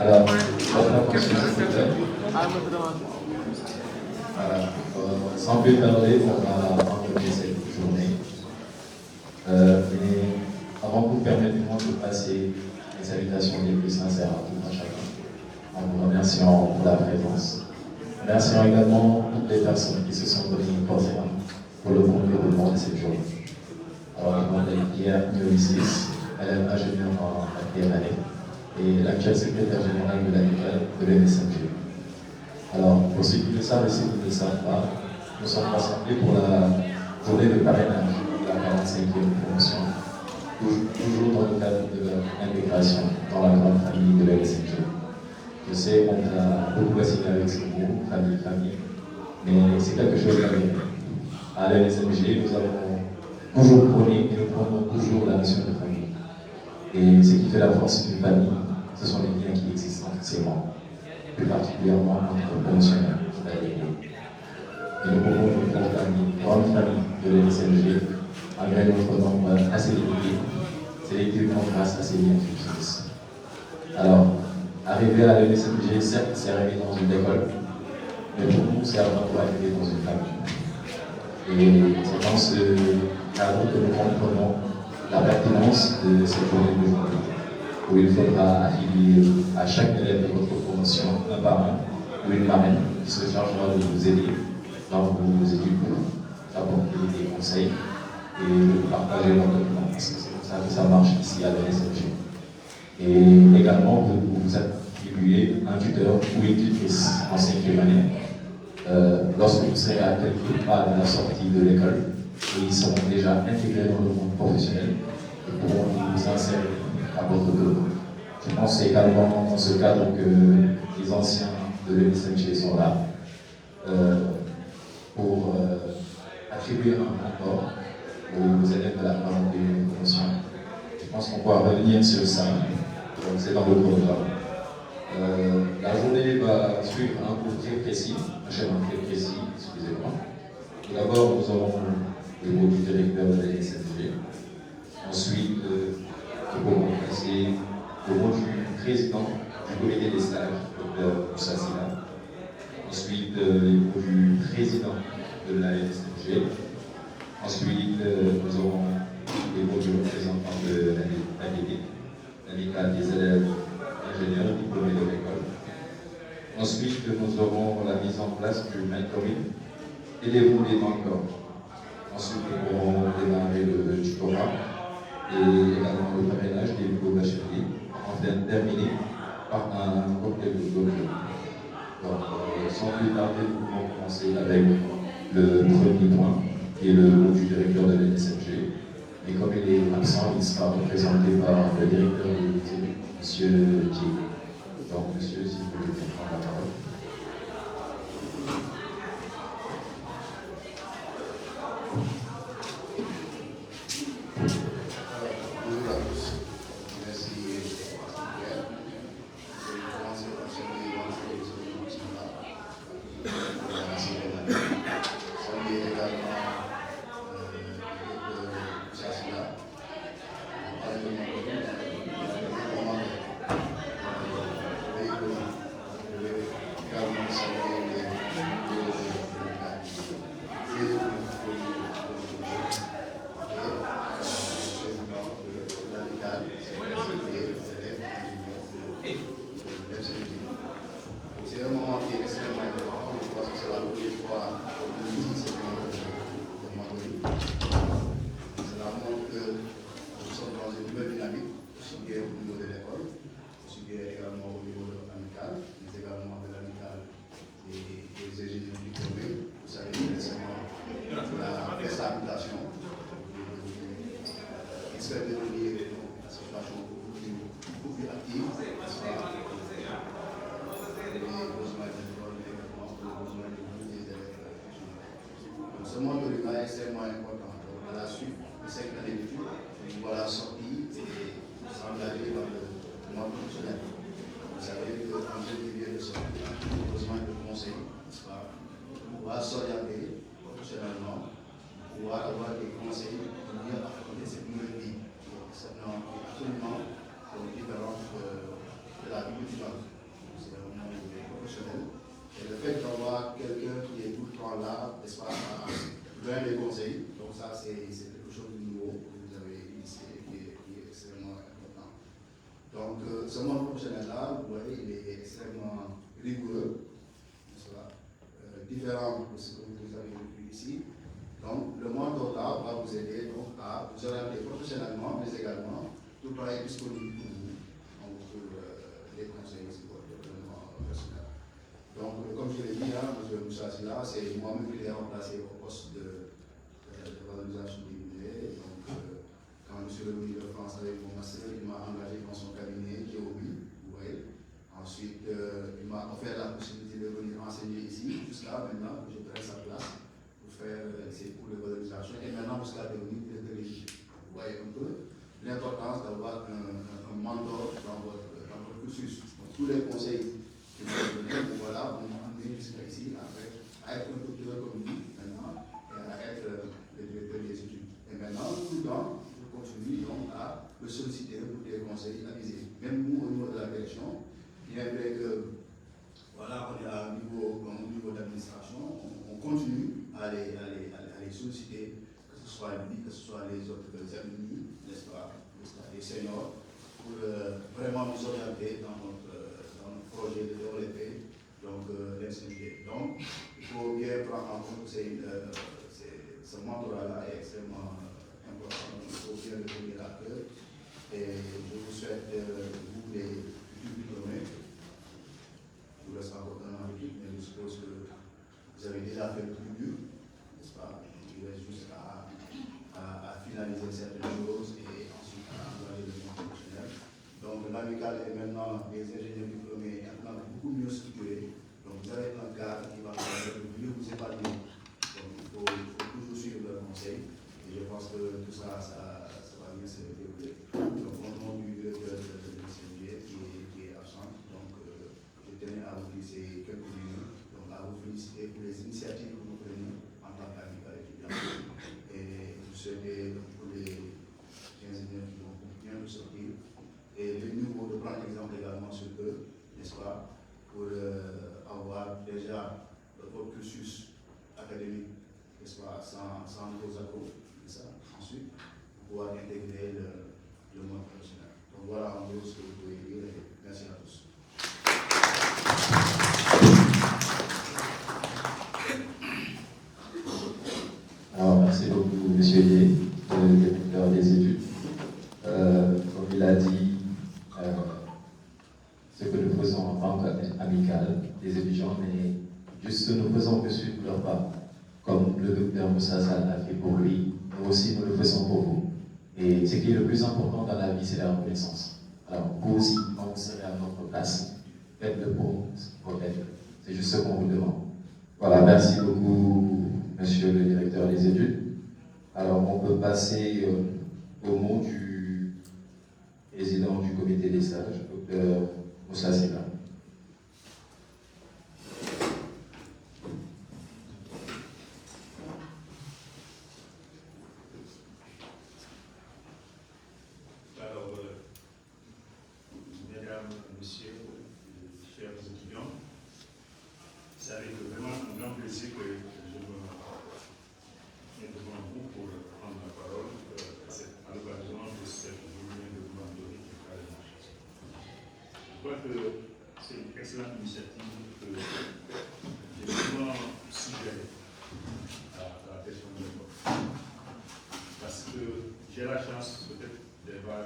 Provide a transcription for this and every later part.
Alors, sans plus tarder, on va entamer cette journée. Mais avant vous, permettez-moi de passer les salutations les plus sincères à tout un chacun, en vous remerciant pour la présence. Remerciant également toutes les personnes qui se sont données corps pour le bon déroulement de cette journée. Alors, je m'appelle Pierre Miolissis, élève ingénieur en 4e année, et l'actuel secrétaire général de l'ANICAL de l'MSMG. Alors, pour ceux qui le savent et ceux qui ne le savent pas, nous sommes rassemblés pour la journée de parrainage de la 45e promotion, toujours dans le cadre de l'intégration dans la grande famille de l'MSMG. Je sais qu'on a beaucoup assigné avec ce mot, famille, mais c'est quelque chose à dire. À l'MSMG, nous avons toujours prôné et nous prenons toujours la notion de famille. Et ce qui fait la force d'une famille, ce sont les liens qui existent entre ses membres, plus particulièrement entre promotionnaires, c'est-à-dire et nous pouvons nous faire une grande famille de l'MSMG, malgré notre nombre assez limité, sélectivement grâce à ces liens qui existent. Alors, arriver à l'MSMG, certes, c'est arriver dans une école, mais pour nous, c'est avant tout arriver dans une famille. Et c'est dans ce cadre que nous comprenons la pertinence de cette journée d'aujourd'hui, où il faudra affilier à chaque élève de votre promotion un parrain ou une marraine qui se chargera de vous aider dans vos études, d'apporter des conseils et de partager leurs documents, parce que c'est comme ça que ça marche ici à l'MSMG. Et également, vous attribuez un tuteur ou une tutrice en 5e année lorsque vous serez à quelques pas de la sortie de l'école, et ils seront déjà intégrés dans le monde professionnel et pourront vous insérer à votre dos. Je pense également dans ce cadre que les anciens de l'MSMG sont là pour attribuer un rapport aux élèves de la grande promotion. Je pense qu'on pourra revenir sur ça, c'est dans le programme. La journée va suivre un cours très précis, un schéma très précis, excusez-moi. Tout d'abord, nous aurons le mot du directeur de la SNG. Ensuite, nous pourrons passer au nom du président du comité des stages, Dr Moussa Silla. Ensuite, les mots du président de la NSMG. Ensuite, nous aurons les mots du représentant de l'ADD, l'amicale des élèves ingénieurs diplômés de l'école. Ensuite, nous aurons la mise en place du mentoring et les mots des mentors. Ensuite, nous pourrons démarrer le tutorat et également le parrainage des nouveaux bacheliers, enfin terminé par un cocktail de dojo. Donc, sans plus tarder, nous pouvons commencer avec le premier point, qui est le mot du directeur de l'NSMG. Et comme il est absent, il sera représenté par le directeur de l'unité, M. J. Donc, monsieur, si vous voulez prendre la parole. Bonjour à tous. Merci. Je vais commencer par saluer l'ensemble des autres qui sont là. Saluer également l'équipe Sassila. Je vais également saluer les c'est un moment qui est extrêmement important. Je pense que c'est la première fois que nous disons de Mandori. Cela montre que nous sommes dans une nouvelle dynamique, aussi bien au niveau de l'école, aussi bien également au niveau de l'amicale, mais également de l'amicale des ingénieurs diplômés. Vous savez récemment la déstabilisation essaie de relier la situation beaucoup plus active, les besoins de l'école, les besoins des élèves. Donc, ce monde de l'humain est extrêmement important. Donc, à la suite de 5 années d'études, nous voilà sortis et s'engager dans le monde professionnel. Vous savez qu'un jeune qui vient de sortir a besoin de conseils, n'est-ce pas, pour pouvoir s'orienter professionnellement, pour pouvoir avoir des conseils pour mieux affronter cette nouvelle vie. C'est absolument différent de la vie étudiante. C'est un monde professionnel. Et le fait d'avoir quelqu'un qui est tout le temps là, n'est-ce pas, à donner des conseils, donc ça c'est quelque chose de nouveau que vous avez initié qui est extrêmement important. Donc ce monde professionnel-là, vous voyez, il est extrêmement rigoureux, n'est-ce pas, différent de ce que vous avez vécu ici. Donc, le monde là va vous aider donc, à vous orienter professionnellement, mais également, tout le temps est disponible pour vous, donc, pour les conseils sur votre développement personnel. Donc, comme je l'ai dit, hein, M. Moussa Silla, c'est moi-même qui l'ai remplacé au poste de valorisation des minets. Donc, quand je suis revenu de France avec mon master, il m'a engagé dans son cabinet qui est au but, vous voyez. Ensuite, il m'a offert la possibilité de venir enseigner ici, jusqu'à maintenant que je prenne sa place. Faire ces cours de valorisation et maintenant jusqu'à devenir directeur de l'équipe. Vous voyez un peu l'importance d'avoir un mentor dans votre cursus. Donc, tous les conseils que vous avez donnés, voilà, vous m'emmenez jusqu'à ici, après, à être un peu plus comme lui maintenant, et à être le directeur des études. Et maintenant, tout le temps, je continue donc à le solliciter pour des conseils avisés. Même nous, au niveau de la direction, bien vrai que voilà, on est à un niveau d'administration, on continue à les solliciter, que ce soit lui, que ce soit les autres amis, n'est-ce pas, les seniors, pour vraiment nous orienter dans notre projet de développer l'NCG. Donc, il faut bien prendre en compte que ce mentorat-là est extrêmement important, donc il faut bien le tenir à cœur. Et je vous souhaite, vous les diplômés, il vous reste encore un an d'études, mais je suppose que vous avez déjà fait le plus dur, n'est-ce pas? Il reste juste à finaliser certaines choses et ensuite à engager le monde professionnel. Donc l'amicale est maintenant des ingénieurs diplômés maintenant beaucoup mieux structurés. Donc vous avez un cadre qui va permettre de mieux vous épanouir. Donc il faut toujours suivre le conseil. Et je pense que tout ça, ça va bien se développer. Donc au nom du directeur de l'NCG qui est absent, donc je tenais à vous glisser quelques minutes, donc à vous féliciter pour les initiatives que vous prenez en tant qu'amicale étudiante. Et vous souhaitez pour les ingénieurs qui vont bien nous sortir et le niveau de comptons sur eux, n'est-ce pas, pour avoir déjà votre cursus académique, n'est-ce pas, sans gros accros, c'est ça, ensuite, pouvoir intégrer le monde professionnel. Donc voilà en gros ce que vous pouvez dire et merci à tous. Alors, merci beaucoup, M. Lié, le directeur des études. Comme il a dit, ce que nous faisons en banque amicale des étudiants, mais juste ce que nous faisons que suivre leur pas. Comme le docteur Moussa Sall a fait pour lui, nous aussi nous le faisons pour vous. Et ce qui est le plus important dans la vie, c'est la reconnaissance. Alors, vous aussi, quand vous serez à notre place, faites-le pour votre aide. C'est juste ce qu'on vous demande. Voilà, merci beaucoup, monsieur le directeur des études. Alors, on peut passer au mot du président du comité des sages, docteur Moussa Silla. Alors, mesdames, messieurs, chers étudiants, c'est avec vraiment un grand plaisir que je me mets devant vous pour prendre la parole à l'occasion de cette journée de commanderie qui est à la Chance. Je crois que c'est une excellente initiative que j'ai vraiment suggérée à la question de l'époque. Parce que j'ai la chance peut-être d'avoir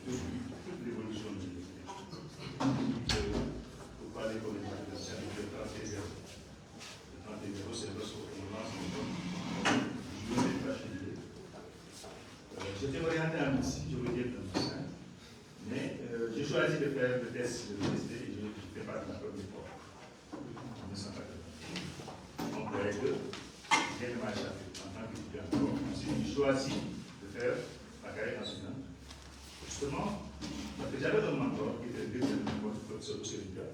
toute l'évolution de l'université. Pour parler comme les mathématiciens, le 31 0. Le 31 0, c'est le moment où je n'ai pas changé. J'étais orienté en médecine, je veux dire en médecin, mais j'ai choisi de faire le test de l'université et je ne fais pas de la première fois. En 1980. Donc, les deux, j'ai de ma échappé en tant qu'étudiant. J'ai choisi de faire la carrière nationale. Justement, parce que j'avais un mentor qui était le directeur de professeur de Sénégal,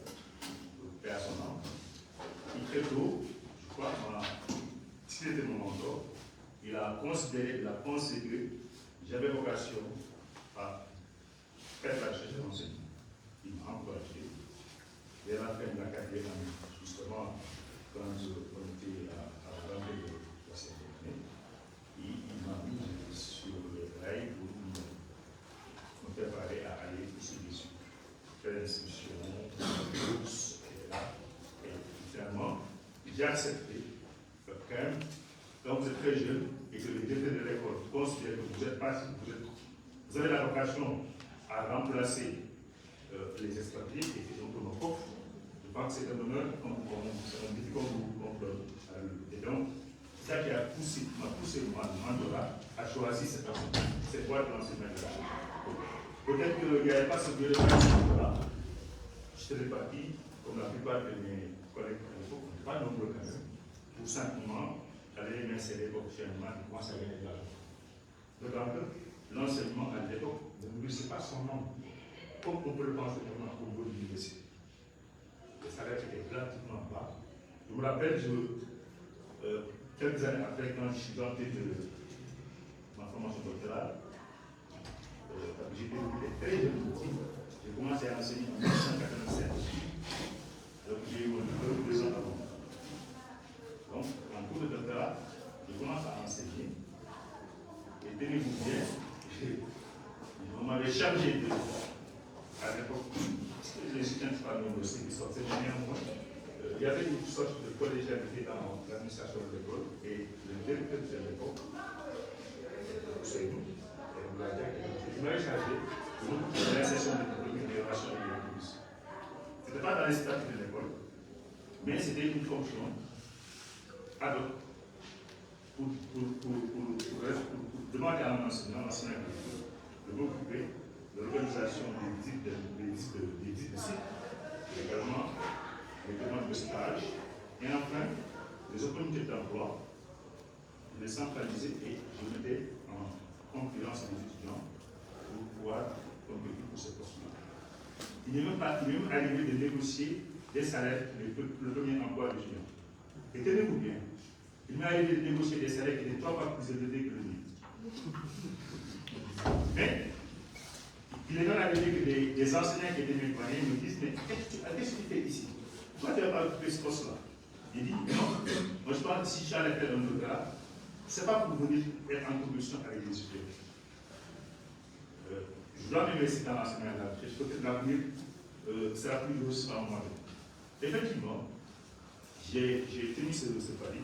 paix à son nom. Il très tôt, je crois, s'il était mon mentor, il a considéré, il a pensé que j'avais vocation à faire la recherche de l'enseignement. Il m'a encouragé. Et à la fin de la carrière, justement, quand on était à la rentrée de la septième année, il m'a mis sur le rail pour me préparer à aller aussi dessus, faire l'inscription, bourse, et là. Et finalement, j'ai accepté que quand vous êtes très jeune et que le directeur de l'école considère que vous êtes pas, vous avez la vocation à remplacer les expatriés et qui sont nos profs, je pense que c'est un honneur, c'est un défi qu'on vous donne à lui. Et donc, c'est ça qui m'a poussé mon mentorat à choisir cette voie de l'enseignement. Peut-être qu'il n'y avait pas ce biais de mentorat. J'étais réparti, comme la plupart de mes collègues à l'époque, pas nombreux quand même, pour simplement aller m'insérer professionnellement et commencer à gagner de l'argent. D'autant que l'enseignement à l'époque ne nourrissait pas son nom, comme on peut le penser maintenant au niveau de l'université. Les salaires étaient relativement bas. Je me rappelle, quelques années après, quand je suis rentré de ma formation doctorale, j'étais très jeune, j'ai commencé à enseigner en 1987. Donc j'ai eu mon diplôme 2 ans avant. Donc, en cours de doctorat, je commence à enseigner. Et tenez-vous bien, on m'avait chargé de, à l'époque, les étudiants ne sont pas nombreux, qui sortaient, mais néanmoins, il y avait une sorte de collégialité dans l'administration de l'école, et le directeur de l'époque, c'est nous, il m'avait chargé de l'insertion des diplômés de l'innovation et de l'économie. Ce n'était pas dans les statuts de l'école, mais c'était une fonction ad hoc pour demander à un enseignant de m'occuper de l'organisation des visites de site, également les demandes de stage, et enfin les opportunités d'emploi, de les centraliser et je mettais en concurrence les étudiants pour pouvoir compétir pour ces postes-là. Il n'est même arrivé de négocier des salaires le premier emploi d'étudiant. Et tenez-vous bien, il m'est arrivé de négocier des salaires qui étaient 3 fois plus élevés que le mien. Mais, Il est même arrivé que des enseignants qui étaient mes compagnons me disent, mais qu'est-ce que tu fais ici? Toi, tu n'as pas occupé ce poste-là. Il dit, non, moi je pense que si j'allais faire un doctorat, ce n'est pas pour venir être en compétition avec les supérieurs. Je dois m'investir dans l'enseignement de la recherche, peut-être l'avenir sera plus heureux par moi. Effectivement, j'ai tenu ce pari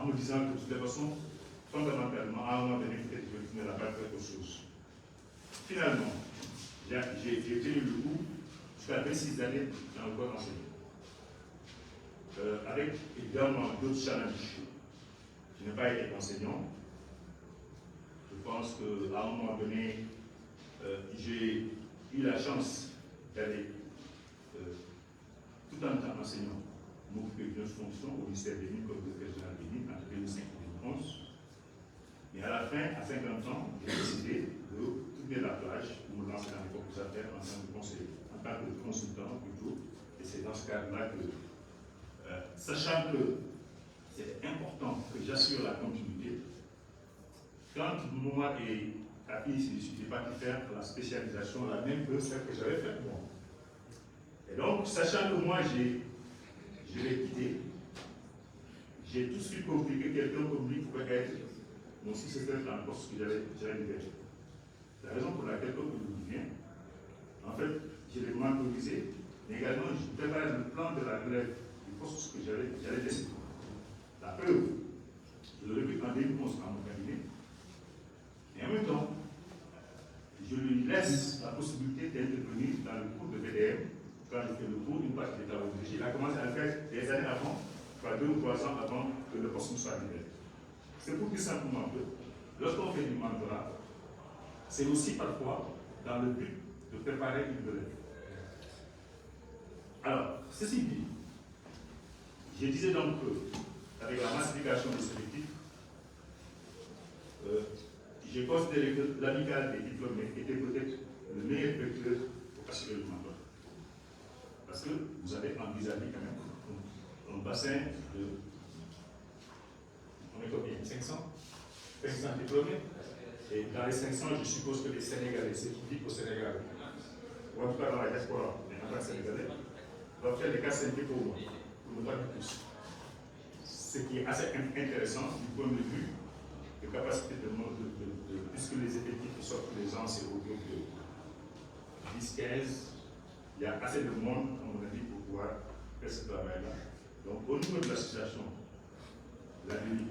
en me disant que de toute façon, fondamentalement, à un moment donné, peut-être je ne vais pas faire autre chose. Finalement, j'ai tenu le coup jusqu'à 26 années dans le corps d'enseignant. Avec également d'autres challenges. Je n'ai pas été enseignant. Je pense qu'à un moment donné, j'ai eu la chance d'aller, tout en étant enseignant, m'occuper d'une fonction au ministère des Mines comme directeur général des Mines entre 2005 et 2011. Mais à la fin, à 50 ans, j'ai décidé de tourner la plage pour me lancer dans les propres affaires en tant que conseiller, en tant que consultant plutôt. Et c'est dans ce cadre-là que, sachant que c'est important que j'assure la continuité, quand moi et la fille, je suis parti faire la spécialisation, la même que celle que j'avais faite moi. Et donc, sachant que moi, je l'ai quitté, j'ai tout de suite compris que quelqu'un comme lui pouvait être mon successeur dans le poste que j'avais libéré. La raison pour laquelle, comme je vous viens, en fait, je l'ai mentorisé, mais également, je préparais le plan de la relève du poste que j'allais laisser. La preuve, je le recrute en 2011 dans mon cabinet, et en même temps, je lui laisse la possibilité d'intervenir dans le cours de VDM quand je fais le cours d'une partie des travaux dirigés. Il a commencé à le faire des années avant, soit 2 ou 3 ans avant que le poste ne soit libéré. C'est pour dire simplement que lorsqu'on fait du mentorat, c'est aussi parfois dans le but de préparer une relève. Alors, ceci dit, je disais donc qu'avec la massification des effectifs, j'ai considéré que l'amicale des diplômés était peut-être le meilleur vecteur pour assurer le mentorat. Parce que vous avez envisagé quand même un bassin de, on est combien, 500 diplômés. Et dans les 500, je suppose que les Sénégalais, ceux qui vivent au Sénégal, ou en tout cas dans la diaspora, mais non pas Sénégalais, doivent faire des cas syndiqués pour moi, pour ne pas dire plus. Ce qui est assez intéressant du point de vue de capacité de monde, puisque les effectifs qui sortent tous les ans, c'est autour de 10, 15, il y a assez de monde, à mon avis, pour pouvoir faire ce travail-là. Donc, au niveau de l'association, la nuit,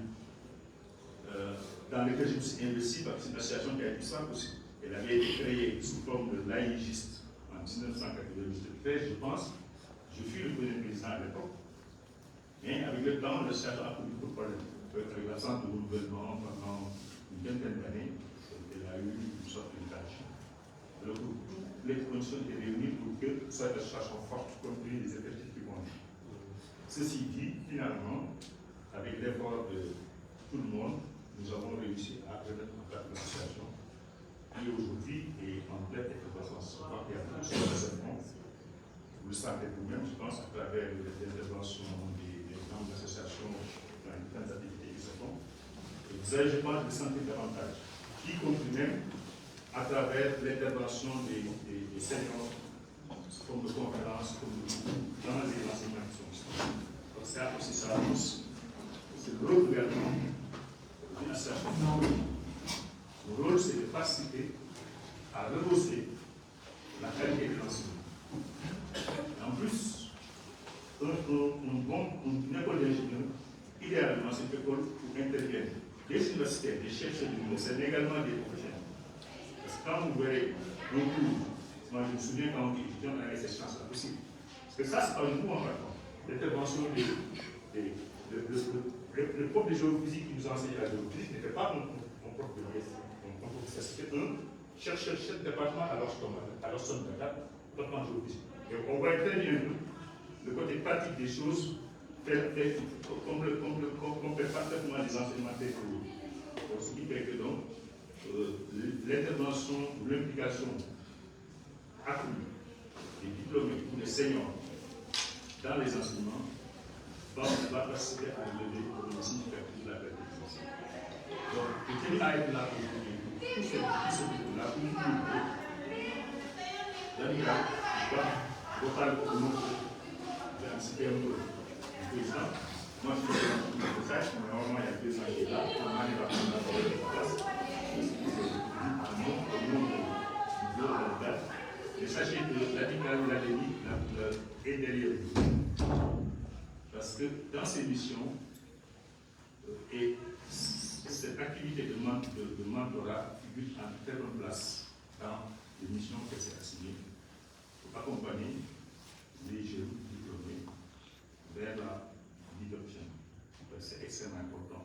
dans laquelle je me suis investi, parce que c'est une association qui a été simple aussi. Elle avait été créée sous forme de laïgiste en 1993, je pense. Je fus le premier président à l'époque. Mais avec le temps, l'association a connu beaucoup de problèmes. Avec l'absence de renouvellement pendant une vingtaine d'années, elle a eu une sorte de tâche. Alors, toutes les conditions étaient réunies pour que ce soit une association forte, compris les effectifs qui comptent. Ceci dit, finalement, avec l'effort de tout le monde, nous avons réussi à remettre en place l'association qui aujourd'hui est en pleine effervescence. Je crois qu'il y a beaucoup de choses. Vous le savez vous-même, je pense, à travers l'intervention des membres de l'association dans les différentes activités qui se font. Et vous allez, je pense, le sentir davantage, y compris même à travers l'intervention des seniors, sous forme de conférences, dans les enseignements qui sont ici. Donc, c'est aussi ça, c'est le rôle également d'une association. Le rôle, c'est de participer à rehausser la qualité de l'enseignement. En plus, une école d'ingénieur, idéalement, c'est une école où interviennent des universitaires, des chercheurs d'université, mais également des professionnels. Parce que quand vous verrez un cours, moi je me souviens quand on était étudiant, on avait cette chance-là possible. Parce que ça, c'est pas une cours en fait. L'intervention le prof de géophysique qui nous a enseigné la géophysique n'était pas mon prof de l'université. Mon professeur, c'était un chercheur chef de département à l'Orson Dakar, département de géophysique. Et on voit très bien le côté pratique des choses, comme fait parfaitement les enseignements théoriques. Donc, ce qui fait que donc, l'intervention ou l'implication accrue des diplômés ou des seniors dans les enseignements va participer à lever le significatif de la qualité des enseignements. Donc, je tiens à être là pour tous ceux qui sont là pour nous, l'amical, je dois parler au nom de anticiper un peu le président. Moi, je suis le message, mais normalement, il y a le président qui est là. On arrive à prendre la parole de sa place. Au nom du bureau de l'amical. Et sachez que l'amical, vous l'avez dit, est derrière vous. Parce que dans ces missions, et cette activité de mentorat figure en très bonne place dans les missions qu'elle s'est assignée pour accompagner les jeunes diplômés vers la vie d'option. C'est extrêmement important.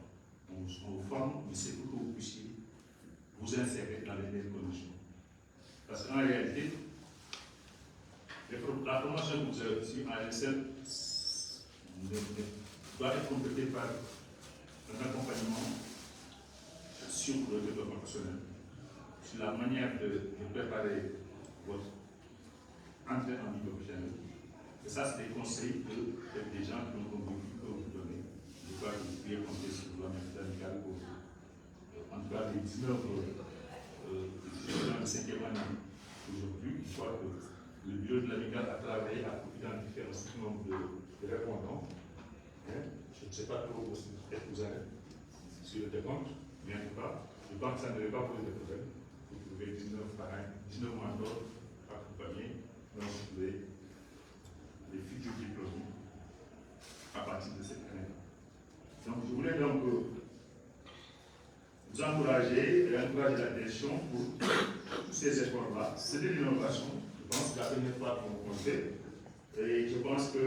On vous forme, mais c'est pour que vous puissiez vous insérer dans les meilleures conditions. Parce qu'en réalité, la formation que vous avez ici à l'ESL doit être complétée par un accompagnement sur le développement personnel, sur la manière de préparer votre entrée en vie professionnelle. Et ça, c'est des conseils des gens qui ont convaincu que vous donnez. Je crois que vous pouvez compter sur le gouvernement amical pour, en tout cas, les 19 étudiants de 5e année aujourd'hui. Je crois que le bureau de l'amical a travaillé à identifier un certain nombre de répondants. Je ne sais pas trop où vous allez sur le décompte, mais en tout cas, je pense que ça ne devait pas poser de problème. Vous trouvez 19 parrains, 19 mentors accompagnés dans les futurs diplômés à partir de cette année. Donc, je voulais donc vous encourager et encourager la direction pour tous ces efforts-là. C'est de l'innovation. Je pense que c'est la première fois qu'on le fait. Et je pense que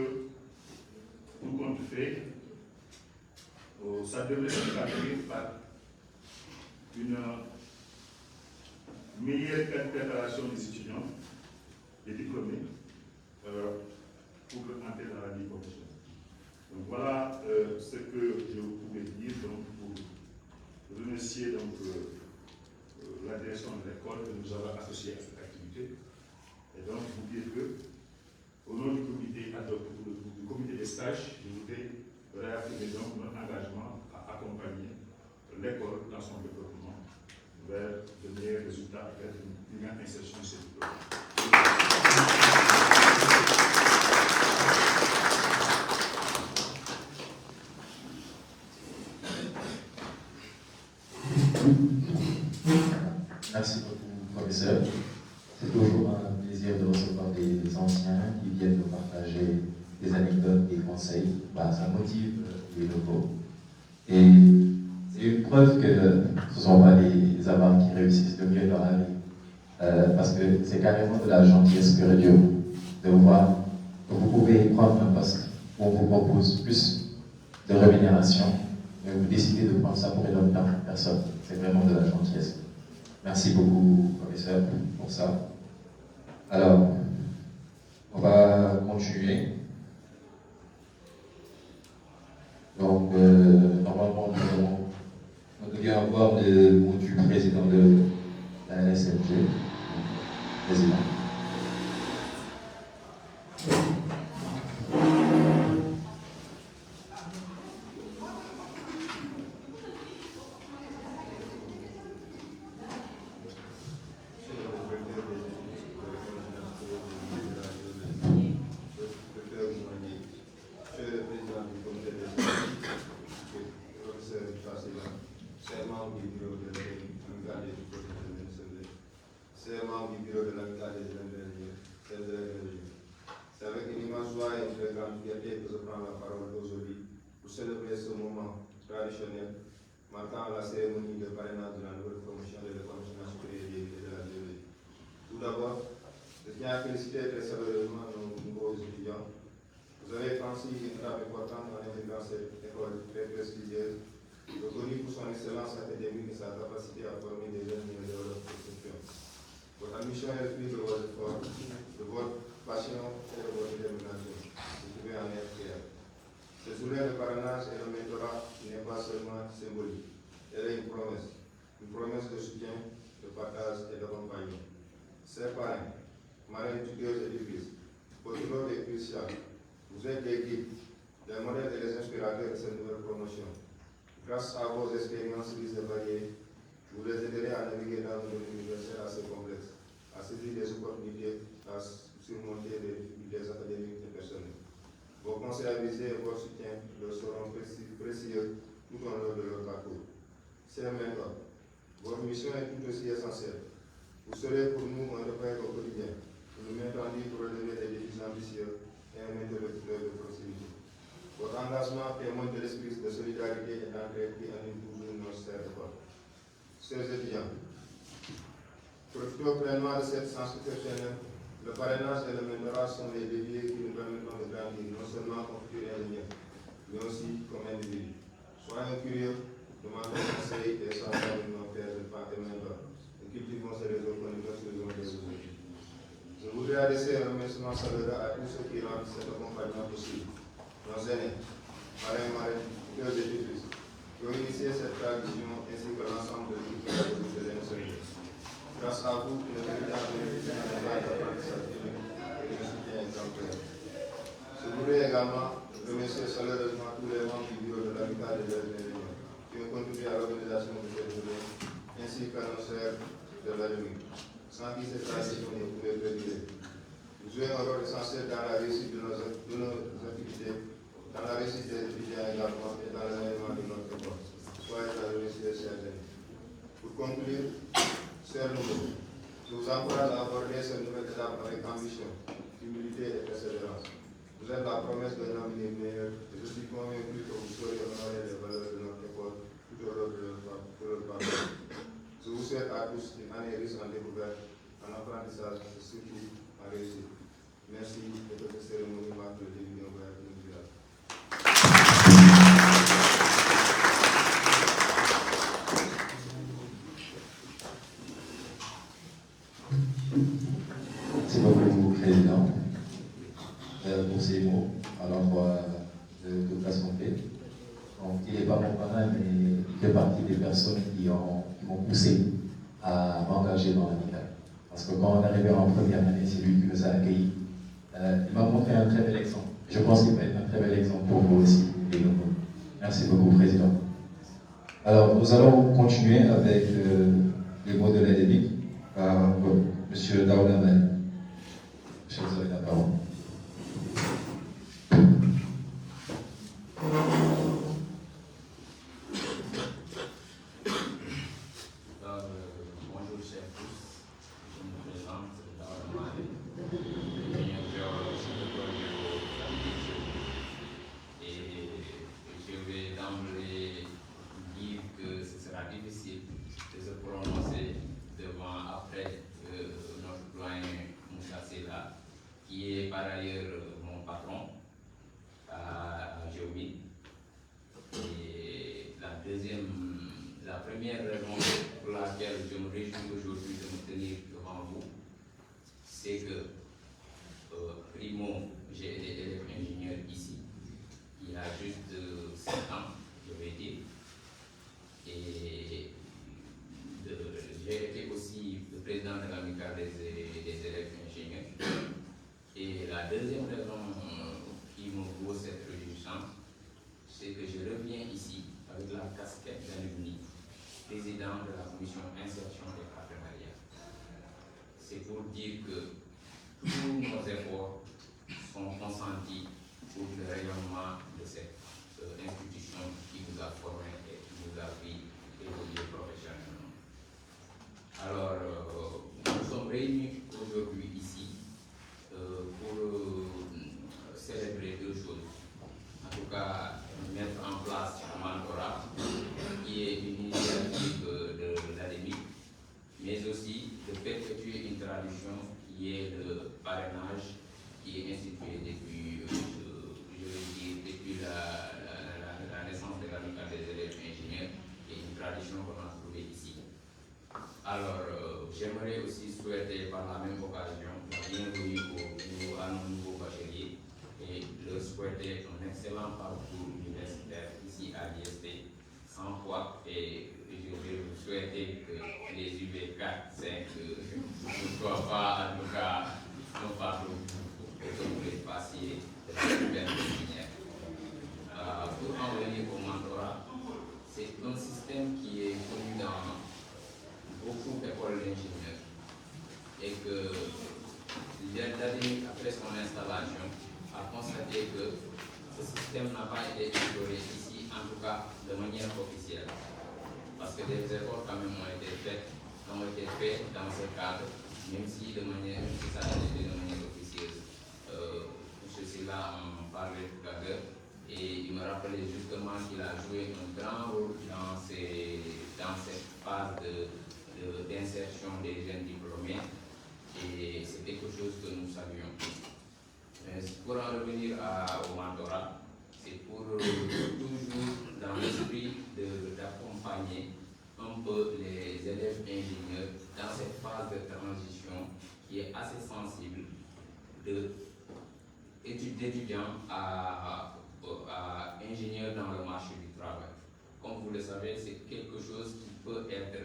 tout compte fait, ça devrait se traduire par une meilleure préparation des étudiants, des diplômés, pour entrer dans la vie professionnelle. Donc voilà ce que je pouvais dire donc, pour remercier donc, la direction de l'école que nous avons associée à cette activité. Et donc vous dire que, au nom du comité ad hoc, du comité des stages, je voudrais réaffirmer donc notre engagement à accompagner l'école dans son développement vers de meilleurs résultats et vers une plus grande insertion de ses diplômes. Merci beaucoup, professeur. C'est toujours un plaisir de recevoir des anciens qui viennent nous partager des anecdotes, des conseils. Ça motive les locaux. Et c'est une preuve que ce ne sont pas les avares qui réussissent le mieux dans la vie. Parce que c'est carrément de la gentillesse pure et dure de voir que vous pouvez prendre un poste où on vous propose plus de rémunération, mais vous décidez de prendre ça pour une autre personne. C'est vraiment de la gentillesse. Merci beaucoup, professeur, pour ça. Alors, on va continuer. Donc, normalement, nous devions avoir le mot du président de la LSMG. Président. marquant la cérémonie de parrainage de la nouvelle promotion de l'école nationale supérieure et de la biologie. Tout d'abord, je tiens à féliciter très chaleureusement nos nouveaux étudiants. Vous avez franchi une étape importante en intégrant cette école très prestigieuse, reconnue pour son excellence académique et sa capacité à former des jeunes de leur profession. Votre ambition est le fruit de votre effort, de votre passion et de votre détermination. Vous pouvez en être fier. Ce journée de parrainage et de mentorat n'est pas seulement symbolique, elle est une promesse de soutien, de partage et d'accompagnement. Chers parrains, marraines tutrices et tutrices, votre rôle est crucial. Vous êtes des guides, des modèles et des inspirateurs de cette nouvelle promotion. Grâce à vos expériences riches et variées, vous les aiderez à naviguer dans un univers assez complexe, à saisir des opportunités, à avisés et votre soutien leur seront précieux tout au long de leur parcours. Chers mentors, votre mission est tout aussi essentielle. Vous serez pour nous un repère au quotidien. Nous nous mettons en ligne pour relever des défis ambitieux et un interlocuteur de proximité. Votre engagement témoigne de l'esprit de solidarité et d'entraide qui anime toujours nos chers efforts. Chers étudiants, profitons pleinement de cette chance exceptionnelle. Le parrainage et le mentorat sont les leviers qui nous permettront de grandir, non seulement comme futurs ingénieurs, mais aussi comme individus. Soyons curieux, demandons conseil et échangeons avec nos pères et mentors. Et cultivons ces réseaux que nous construisons dès aujourd'hui. Je voudrais adresser un remerciement chaleureux à tous ceux qui rendent cet accompagnement possible. Nos aînés, marraines, marraines, tuteurs et tutrices, qui ont initié cette tradition ainsi que l'ensemble de l'équipe de l'INSEE. Grâce à vous, nous véritable apprentissage unique et le soutien exemplaire. Je voudrais également remercier chaleureusement tous les membres du bureau de l'habitat des ingénieurs qui ont contribué à l'organisation de cette journée, ainsi qu'à nos chers de l'académie, sans qui cette tradition ne pouvait perdurer. Vous jouez un rôle essentiel dans la réussite de nos activités, dans la réussite des étudiants également et dans l'avènement de notre école. Soyez la remercier, chers amis. Pour conclure, chers nouveaux, je vous encourage à aborder cette nouvelle étape avec ambition, humilité et persévérance. Vous êtes la promesse d'un avenir meilleur et je suis convaincu que vous saurez honorer les valeurs de notre école tout au long de leur parcours. Je vous souhaite à tous une année riche en découverte, en apprentissage et surtout en réussite. Merci de cette cérémonie marque le début d'un voyage inoubliable. Merci beaucoup, Président, pour ces mots à l'endroit de Douglas Mompé. Donc, il n'est pas mon parrain, mais il fait partie des personnes qui m'ont poussé à m'engager dans l'amical. Parce que quand on arrivait en première année, c'est lui qui nous a accueillis. Il m'a montré un très bel exemple. Je pense qu'il va être un très bel exemple pour vous aussi, les nouveaux. Merci beaucoup, Président. Alors, nous allons continuer avec les mots de l'ADEMIC par M. Daouda Mane. Je vous donne la parole. Bonjour chers tous, je me présente Daouda Mane, ingénieur géologue et je vais d'emblée dire que ce sera difficile de se prononcer après notre doyen Moussa Sela, qui est par ailleurs mon patron à Géomine. Et la première raison pour laquelle je me réjouis aujourd'hui de me tenir devant vous, c'est que primo, j'ai été élève ingénieur ici, il y a juste 7 ans, je vais dire, et j'ai été aussi le président de l'amicale des élèves ingénieurs. Et la deuxième raison qui me vaut cette réjouissance, c'est que je reviens ici avec la casquette d'alumni, président de la commission insertion et partenariat. C'est pour dire que tous nos efforts sont consentis pour le rayonnement de cette institution qui nous a formés et qui nous a fait évoluer professionnellement. Alors, nous sommes réunis aujourd'hui ici pour célébrer deux choses. En tout cas, mettre en place un mentorat qui est une initiative de l'ADEMIC, mais aussi de perpétuer une tradition qui est le parrainage qui est institué depuis, depuis la naissance de l'amicale des élèves ingénieurs, et une tradition qu'on a trouvée ici. Alors, j'aimerais aussi souhaiter par la même occasion la bienvenue à nos nouveaux bacheliers et leur souhaiter un excellent parcours universitaire ici à l'IST, sans quoi, et je vais vous souhaiter que les UV 4, 5 ne soient pas, en tout cas, non pas et que vous les passiez de la super manière. Pour en venir au mentorat, c'est un système qui est connu dans beaucoup d'écoles d'ingénieurs et que l'ADEMIC, après son installation, a constaté que ce système n'a pas été instauré ici, en tout cas de manière officielle. Parce que des efforts quand même ont été faits dans ce cadre, même si ça a été de manière officieuse. M. Silla en parlait tout à l'heure et il me rappelait justement qu'il a joué un grand rôle dans cette phase d'insertion des jeunes diplômés et c'est quelque chose que nous saluons. Pour en revenir au mentorat, c'est pour toujours dans l'esprit d'accompagner un peu les élèves ingénieurs dans cette phase de transition qui est assez sensible d'étudiants à ingénieurs dans le marché du travail. Comme vous le savez, c'est quelque chose qui peut être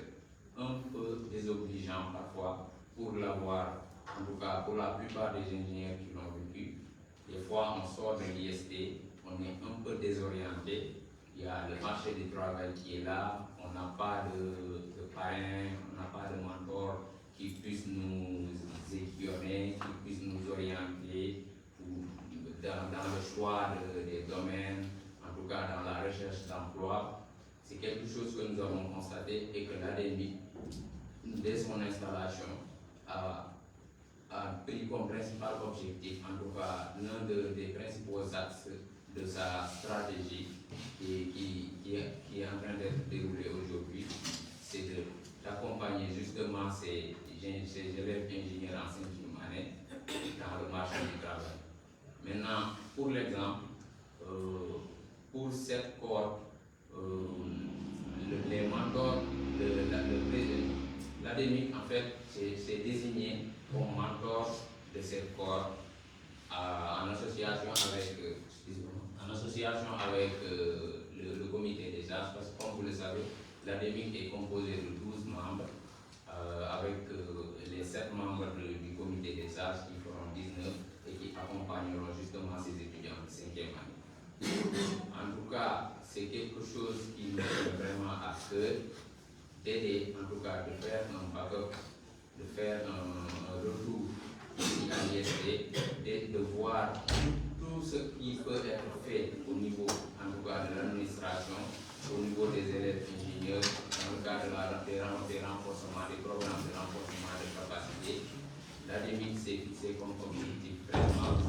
un peu désobligeant parfois pour l'avoir, en tout cas pour la plupart des ingénieurs qui l'ont vécu. Des fois, on sort de l'IST, on est un peu désorienté. Il y a le marché du travail qui est là, on n'a pas de parrain, on n'a pas de mentor qui puisse nous équilibrer, qui puisse nous orienter dans le choix des domaines, en tout cas dans la recherche d'emploi. C'est quelque chose que nous avons constaté et que l'ADEMIC, dès son installation, a pris comme principal objectif, en tout cas l'un des principaux axes de sa stratégie qui est en train d'être déroulée aujourd'hui, c'est d'accompagner justement ces élèves ingénieurs en 5e année dans le marché du travail. Maintenant, pour l'exemple, pour cette cohorte, les mentors, l'ADEMIC en fait s'est désigné comme mentor de cette cohorte en association avec le comité des âges, parce que comme vous le savez, l'ADEMIC est composé de 12 membres, avec les 7 membres du comité des âges qui feront 19 et qui accompagneront justement ces étudiants de 5e année. En tout cas, c'est quelque chose qui nous tient vraiment à cœur d'aider, en tout cas, de faire un backup, de faire un retour ici à l'IST et de voir tout ce qui peut être fait au niveau, en tout cas, de l'administration, au niveau des élèves ingénieurs, dans le cadre des renforcements, des programmes de renforcement de capacité. L'ADEMIC s'est fixé comme objectif vraiment de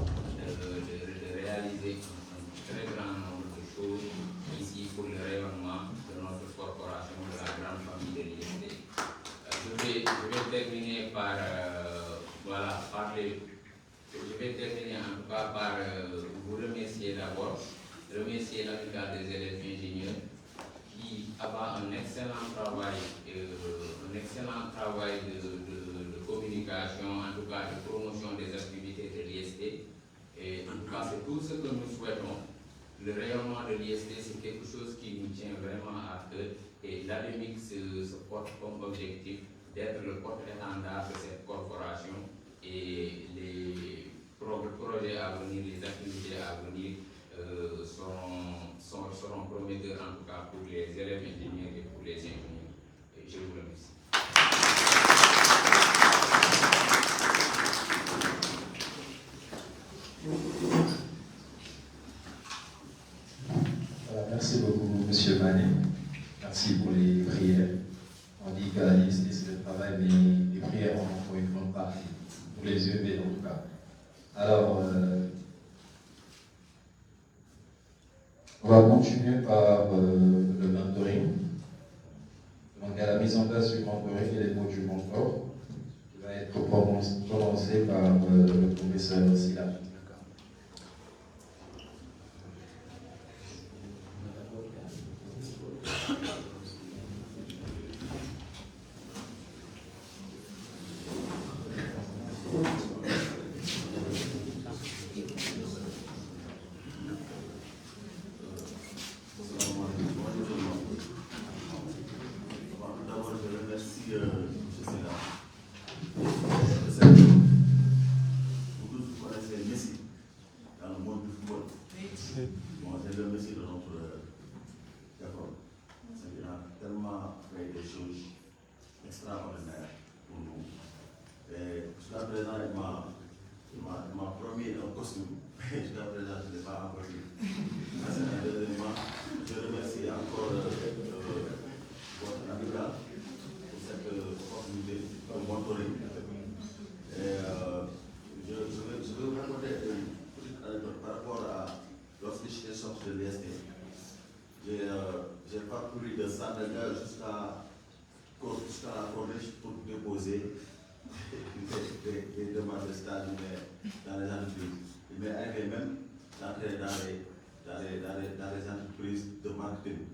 réaliser un très grand nombre de choses ici pour le rayonnement de notre corporation, de la grande famille de l'IST. Je vais terminer par en tout cas par vous remercier d'abord, remercier l'amicale des élèves ingénieurs qui abat un excellent travail de communication, en tout cas de promotion des activités de l'IST. Et en tout cas, c'est tout ce que nous souhaitons. Le rayonnement de l'IST, c'est quelque chose qui nous tient vraiment à cœur. Et l'ADEMIC se porte comme objectif d'être le porte-étendard de cette corporation et les projets à venir, les activités à venir seront prometteurs en tout cas pour les élèves ingénieurs et pour les ingénieurs. Et je vous remercie. Merci beaucoup, M. Mané. Merci pour les prières. On dit que la liste, c'est le travail, mais les prières en font une grande partie. Pour les yeux, mais en tout cas. Alors, on va continuer par le mentoring. Donc, il y a la mise en place du mentoring et les mots du mentor, qui va être prononcé par le professeur Silla. m'a promis un costume. Jusqu'à présent, je ne l'ai pas encore eu. Deuxièmement, je remercie encore votre amical pour cette opportunité de mentoring. Et je vais vous raconter une petite anecdote par rapport à lorsque j'étais sorti de l'IST. J'ai parcouru de Sandaga jusqu'à la Corniche pour déposer des demandes de stage dans les entreprises. Il m'est arrivé même d'entrer dans les entreprises de marketing.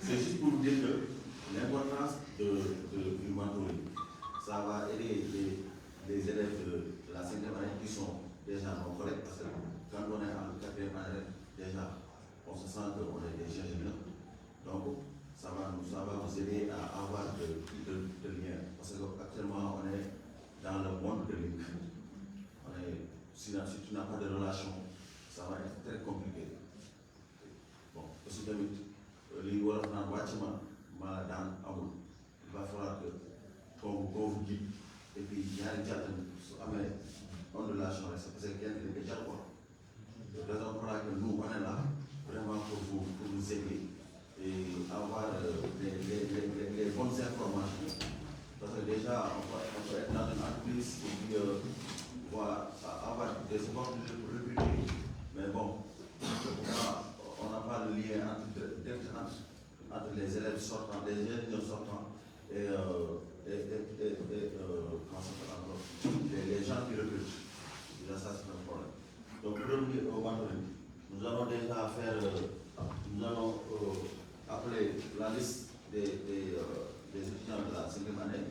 C'est juste pour vous dire que l'importance du mentoring, ça va aider les élèves de la 5e année qui sont déjà non collègues, parce que quand on est en 4e année, déjà, on se sent qu'on est des ingénieurs. Donc, ça va nous aider à avoir de liens. Parce qu'actuellement, on est dans le monde de link. Si tu n'as pas de relation, ça va être très compliqué. Bon, parce que les gens qui ont il va falloir qu'on vous guide. Et puis, il y a une relation, c'est parce qu'il y a des déjà quoi. C'est la raison pour laquelle nous, on est là, vraiment pour vous aider et avoir les bonnes informations. Parce que déjà, on peut être dans une entreprise et puis avoir des opportunités pour recruter. Mais bon, on n'a pas le lien entre les élèves sortants, les ingénieurs sortants et les gens qui recrutent. Déjà, ça c'est un problème. Donc, pour revenir au mentoring, nous allons déjà faire, nous allons appeler la liste des étudiants de la 5e année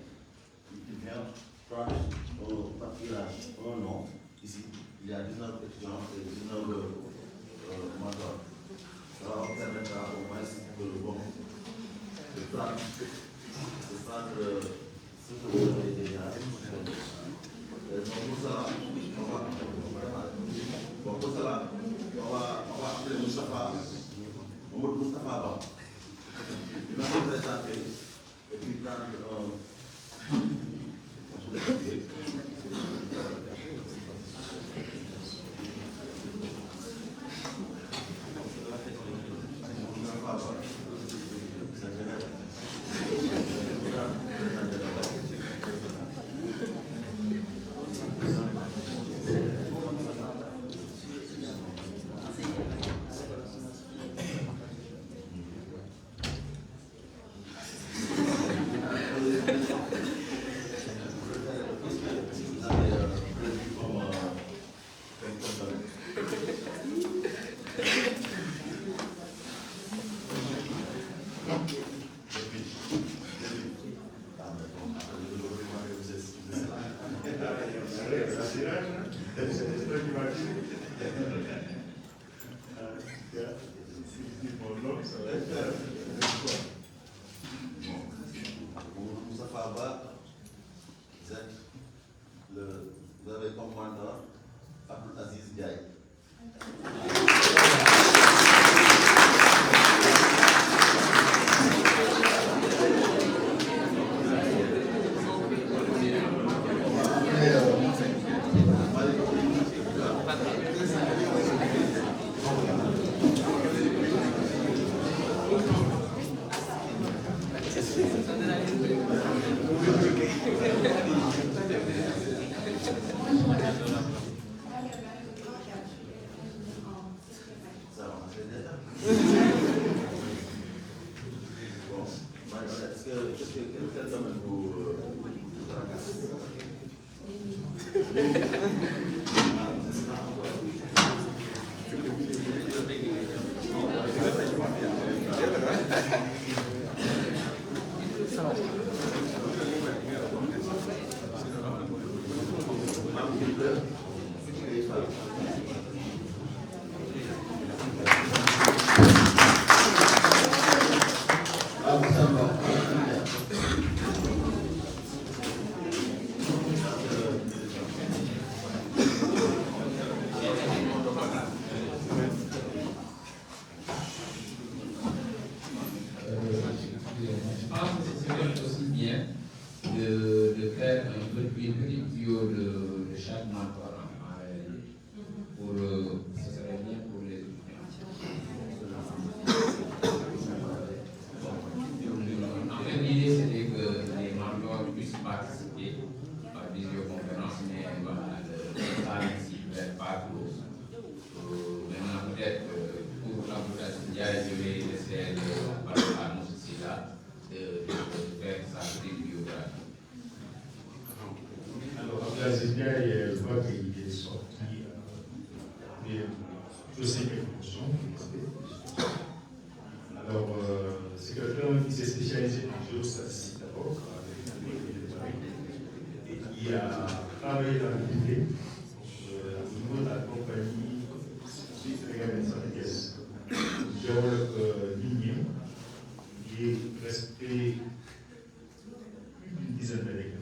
qui viennent prendre un papier, un nom. Ici, il y a 19 étudiants et 19 mentors. Ça va permettre au moins de prendre ce que vous avez déjà. Pour cela, on va appeler Moustapha Ba. Il va se présenter et puis prendre Moustapha Ba, vous avez comme mentor Abdul Aziz Diaye. une petite bio de chaque mentor en réalité. Ce serait bien pour les étudiants. En fait, l'idée c'était que les mentors puissent participer par visioconférence, mais voilà, le temps ici ne peut pas trop. Maintenant, peut-être pour l'avocat, je vais laisser la parole à M. Silla de faire sa petite biographie. Alors, Abdelaziz Ndiaye, je vois qu'il est sorti, mais je sais quelle fonction. Alors, c'est quelqu'un qui s'est spécialisé en géostatistique d'abord, et qui a travaillé dans le privé au niveau de la compagnie suisse régalienne Saint-Étienne, géologue minier, qui est resté plus d'une dizaine d'années.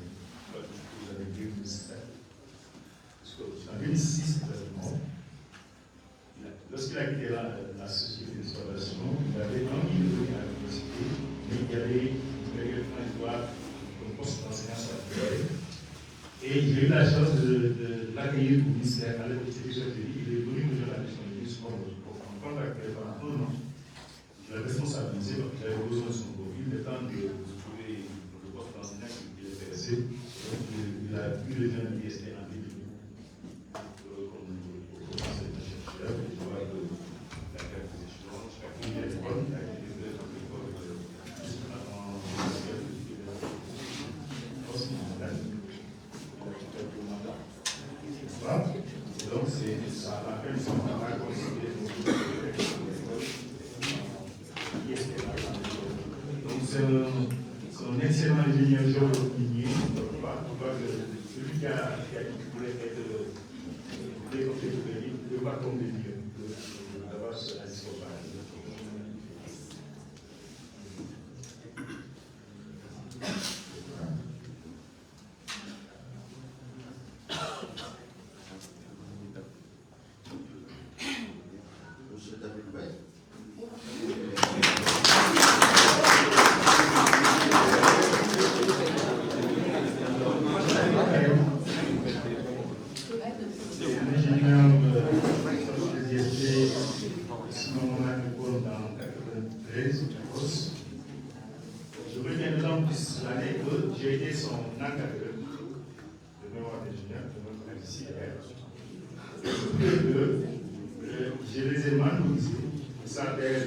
En 2006, lorsqu'il a quitté la société d'exploitation, il avait envie de venir à l'université, mais il y avait une période transitoire comme poste d'enseignant statuaire. Et j'ai eu la chance de l'accueillir au ministère à l'époque de il est venu me donner la mission de ministre en contact pendant 1 an. Je l'ai responsabilisé, donc j'avais besoin de son profil, le temps de trouver le poste d'enseignant qui l'intéressait. Donc il a pu rejoindre l'IST en début. Donc c'est ça la peine son travail donc c'est un excellent ingénieur géologue minier. Celui qui a dit qu'il voulait être le patron des lieux, d'avoir ce discours. Monsieur David Bay. Je reviens d'autant plus l'année que j'ai été son encadreur de mémoire d'ingénieur, de notre ici. Je les ai mandatés, ça fait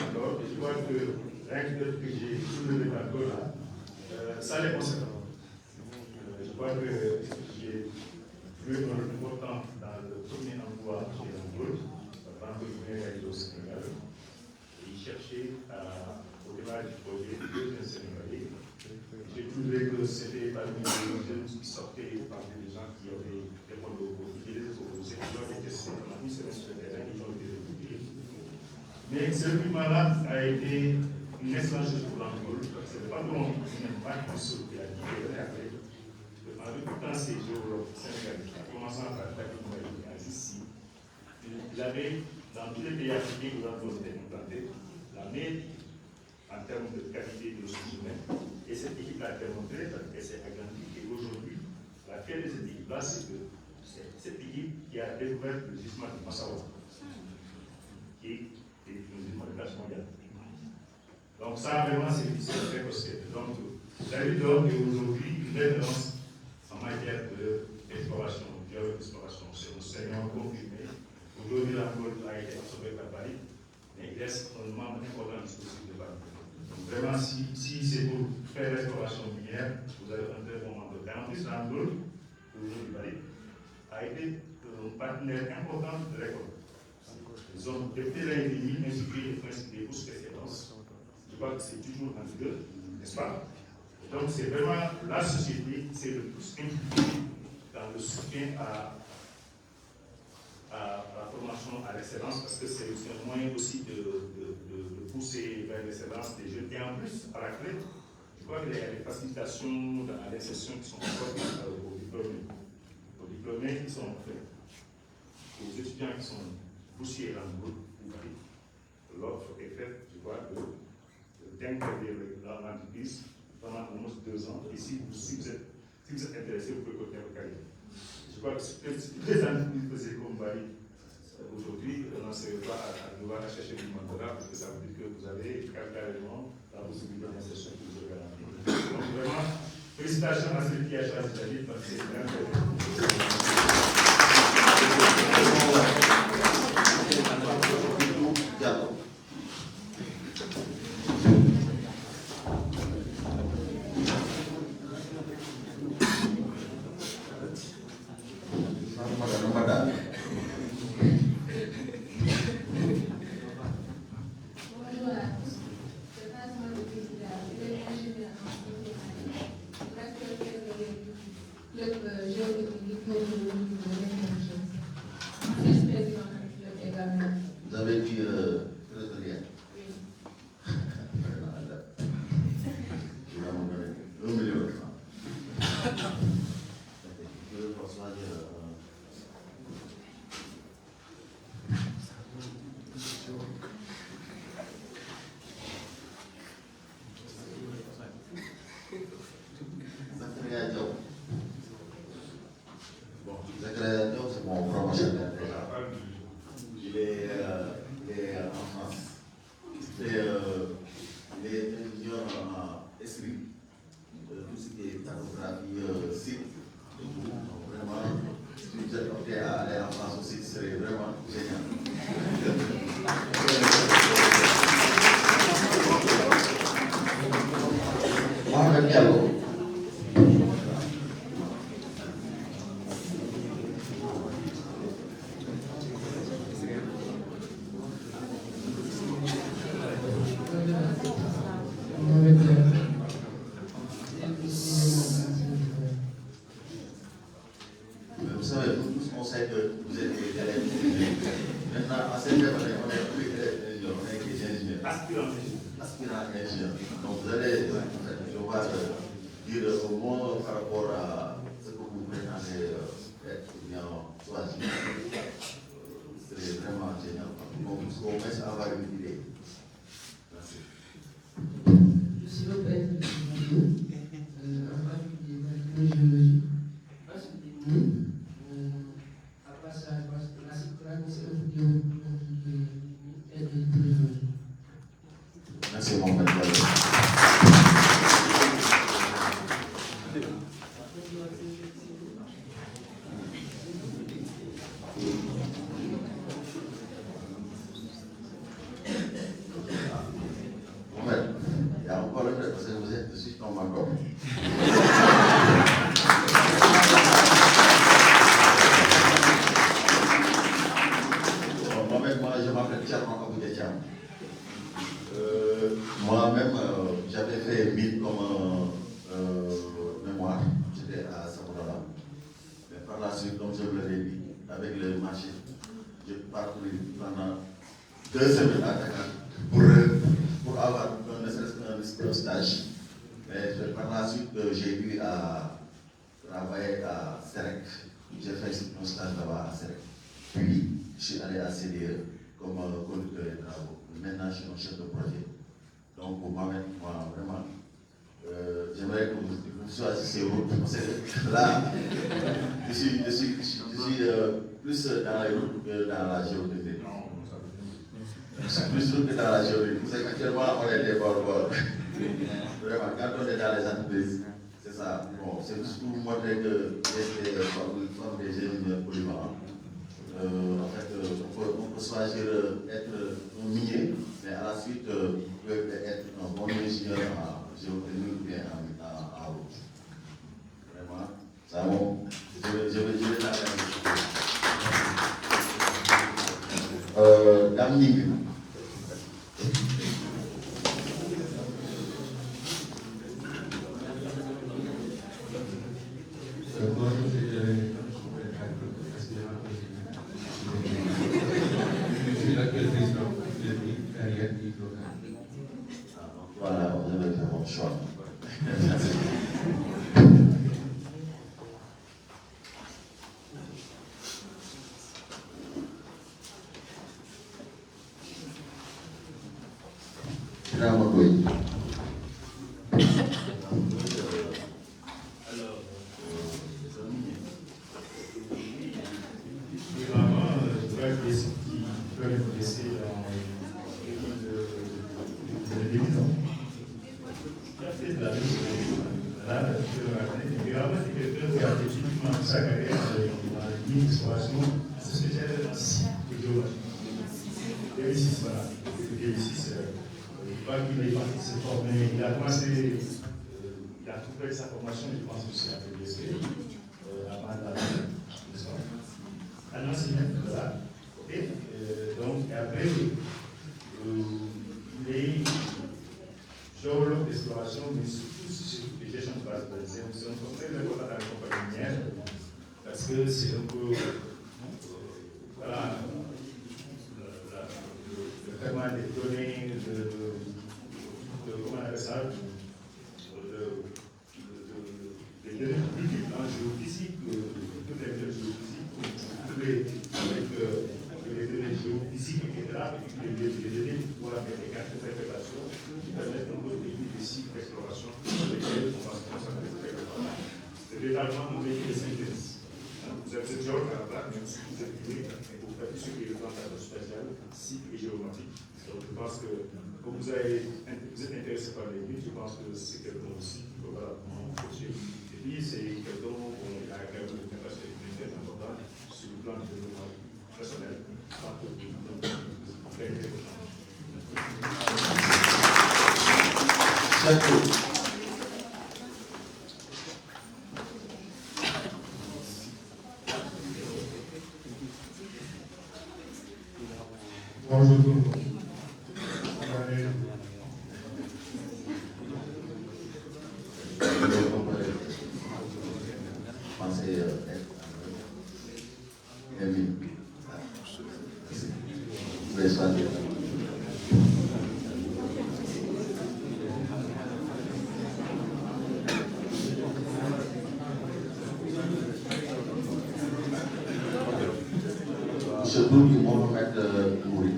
encore, je crois que rien que j'ai soulevé encore là, ça les concerne. Je crois que j'ai joué un rôle important dans le premier emploi chez Angola, pendant que je venais d'arriver au Sénégal. Il cherchait au démarrage du projet deux Sénégalais. J'ai trouvé que c'était parmi les jeunes qui sortaient parmi les gens qui avaient répondu aux opposés, qui ont été testés pendant une semaine sur le terrain, ils ont été recrutés. Mais ce recrutement-là a été une excellente chose pour l'Angola. Ce n'est pas donc une marque qui a dit après. En recrutant ces géologues sénégalais, en commençant par David Mbaye à Sissi, il avait, dans tous les pays africains où l'Angola était implanté, la meilleure en termes de qualité de ressources humaines. Et cette équipe-là a démontré qu'elle s'est agrandie. Et aujourd'hui, la fierté de cette équipe-là, c'est que c'est cette équipe qui a découvert le gisement de Massawa, qui est un gisement de classe mondiale. Donc ça, vraiment, c'est très possible. Donc, David Dog est aujourd'hui une référence en matière d'exploration, géo-exploration. C'est un seigneur confirmé. Aujourd'hui, la Côte a été absorbée par Paris, mais il reste un membre important du dispositif de Paris. Donc vraiment, si c'est pour faire l'exploration minière, vous avez un très bon membre. Et en plus, l'Angola, aujourd'hui Paris, a été un partenaire important de l'école. Ils ont, depuis l'année 2000, institué les principes des bourses d'excellence. Je crois que c'est toujours en vigueur, n'est-ce pas? Donc c'est vraiment la société qui s'est le plus impliquée dans le soutien à la formation à l'excellence, parce que c'est aussi un moyen aussi de pousser vers l'excellence des jeunes. Et en plus, à la clé, je crois qu'il y a des facilitations à l'insertion qui sont accordées aux diplômés. Aux diplômés qui sont faits, aux étudiants qui sont poussés dans le groupe, l'offre est faite, je crois, d'intégrer l'entreprise pendant au moins 2 ans. Et si vous êtes intéressé, vous pouvez continuer votre carrière. Je crois que les amis qui faisaient comme Bali aujourd'hui, on n'en serait pas à devoir chercher du mandat parce que ça veut dire que vous avez carrément la possibilité d'insertion que vous avez garantie. Donc vraiment, félicitations à celui qui a choisi la ville parce que c'est vraiment Vous avez dit trésorier. Il va me donner 1 million de francs. Je veux persuader Zakaria Diop. Bon, Zakaria Diop, c'est mon promotionnaire déjà. Il est en France. Il est ingénieur en esprit, tout ce qui est cartographie, site. Donc vraiment, si vous êtes OK à aller en France aussi, ce serait vraiment génial. Mohamed Diallo. Vous savez, nous tous on sait que vous êtes des élèves. Maintenant, en cette année, on est plus élèves ingénieurs, on est des ingénieurs. Aspirants ingénieurs. Donc vous allez, en fait, je vais dire au moins par rapport à ce que vous prétendez être bien choisi. C'est vraiment génial. Donc, au moins avoir une idée. Merci. Je suis le père de en particulier dans la géologie. Parce que à passage, parce que la c'est un peu de Merci, Mohamed Diallo. Mohamed, il y a encore le fait parce que vous êtes dessus comme encore. Moi-même, je m'appelle Tcherno Aboudetiam. Moi-même, j'avais fait 1000 comme mémoire. J'étais à Samorala. Mais par la suite, comme je vous l'ai dit, avec le marché, j'ai parcouru pendant 2 semaines à Dakar pour avoir ne serait-ce qu'un stage. Mais par la suite, j'ai eu à travailler à Serek. J'ai fait un stage là-bas à Serek. Puis, je suis allé à CDE comme conducteur de travaux. Maintenant, je suis un chef de projet. Donc, pour moi-même, moi, vraiment, j'aimerais que vous choisissiez routes. Parce que là, je suis plus dans les routes que dans la géométrie. Je suis plus route que dans la géométrie. Vous savez qu'actuellement, on est des bords. Vraiment, quand on est dans les entreprises, c'est ça. Bon, c'est juste pour vous montrer que les formes des ingénieurs polyvalents. En fait, on peut choisir être un minier, mais à la suite, vous pouvez être un bon ingénieur en géotechnie ou bien en route. Vraiment, ça bon. Je vais t'arrêter. Dame Ning. Voilà, vous avez fait votre choix. années, là, il est vraiment quelqu'un qui a effectivement sa carrière dans une exploration spéciale dans le site de géologie. DV6, voilà. DV6, pas qu'il est parti se former, il a commencé, il a tout fait sa formation, je pense aussi à PDSP, avant la à l'enseignement, voilà. Et donc, après, il est géologue d'exploration, mais surtout sur les gestions de base de données. C'est un peu très important dans la compagnie minière, parce que c'est un peu, voilà, le traitement des données, comment on appelle ça, des données publiques, géophysiques, toutes les données géophysiques, avec les données géophysiques, etc., et les données pour la faire des cartes d'interprétation qui permettent un peu de définir des sites d'exploration sur lesquels on va se consacrer très longtemps. C'est véritablement un métier de synthèse. Vous êtes géologue à la base, mais aussi vous êtes public, et vous faites tout ce qui est le plantage spatial, site et géomatique. Donc je pense que, comme vous êtes intéressé par les livres, je pense que c'est quelqu'un aussi qui peut vraiment coacher. Et puis c'est quelqu'un qui a quand même une capacité très importante sur le plan du développement personnel. Très important. Bonjour tout le monde. Surtout du Mohamed Mouri.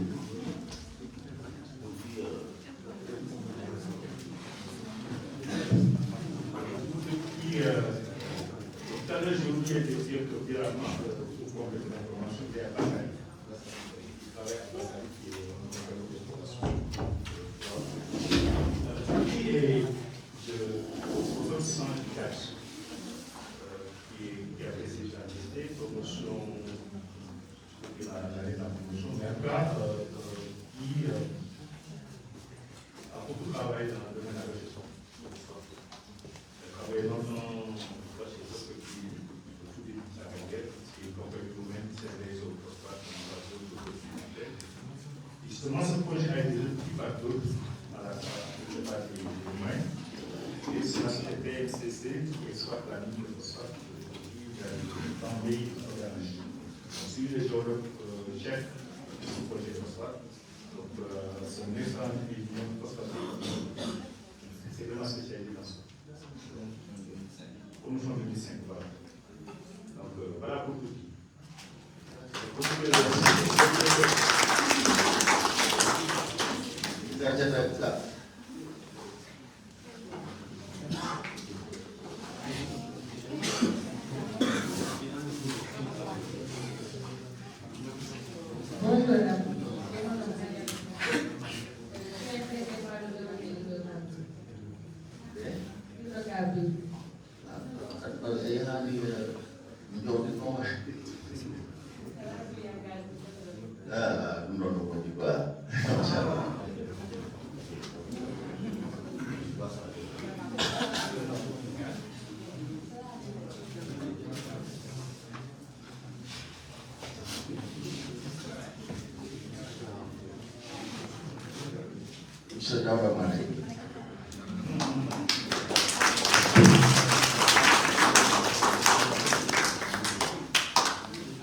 Tout à l'heure, j'ai oublié de dire que viralement, pour compléter l'information, il y a Bakary. Il travaille à Bakary, qui est un de professeur du cash, qui a fait ses activités, promotion, il a allé dans la promotion, mais encore, qui a beaucoup travaillé dans le domaine de la gestion. Il a travaillé longtemps chez Sopra qui au tout début de sa carrière, qui est compagnie vous-même, c'est les autres phosphate, justement, ce projet a été repris par d'autres à la partie des humains. Et c'est la société MCC qui exploite la mine de phosphate dans les organismes. Je suis le géologue chef de ce projet de phosphate. Donc, c'est une excellente division de phosphate. C'est vraiment spécialisé dans ça. Comme en 2005, voilà. Donc, voilà pour tout.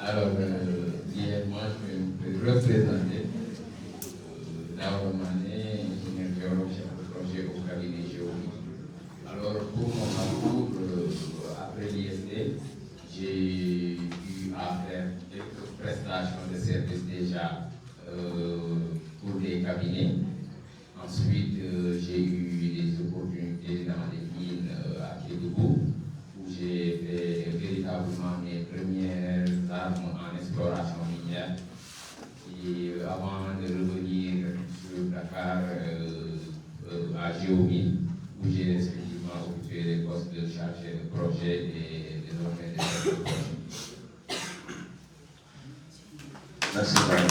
Alors, moi, je vais me représenter. Daouda Mané, ingénieur géologue, chef de projet au cabinet géologique. Alors, pour mon parcours, après l'ISD, j'ai eu à faire quelques prestations de services déjà pour des cabinets. Ensuite, j'ai eu des opportunités dans les mines à Kédougou, où j'ai fait véritablement mes premières armes en exploration minière. Et avant de revenir sur Dakar à Géomine, où j'ai respectivement chargé de projet et désormais de chef de projet. Merci, Patrick.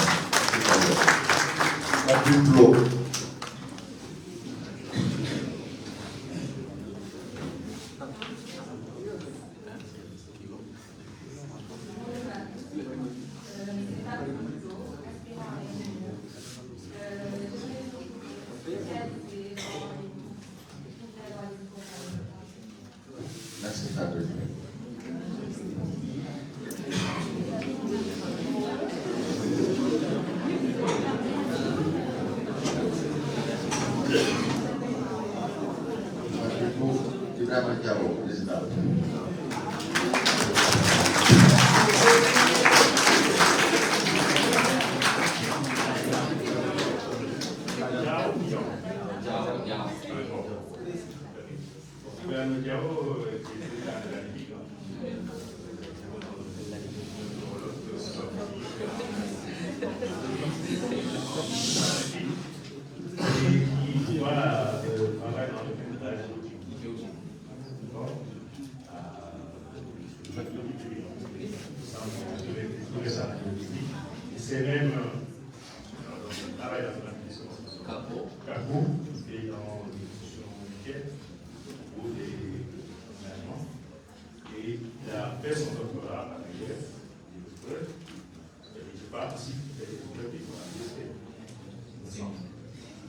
Merci, Patrick. Ibrahima Diallo, président. Ibrahima Diallo, qui est président de la Ligue. Et qui voilà, travaille dans le pilotage. C'est même travail dans la mission. Capot, qui est dans l'émission métier ou des engagements. Et il a fait son doctorat à l'UF. Je participe à des bibliothèques pour la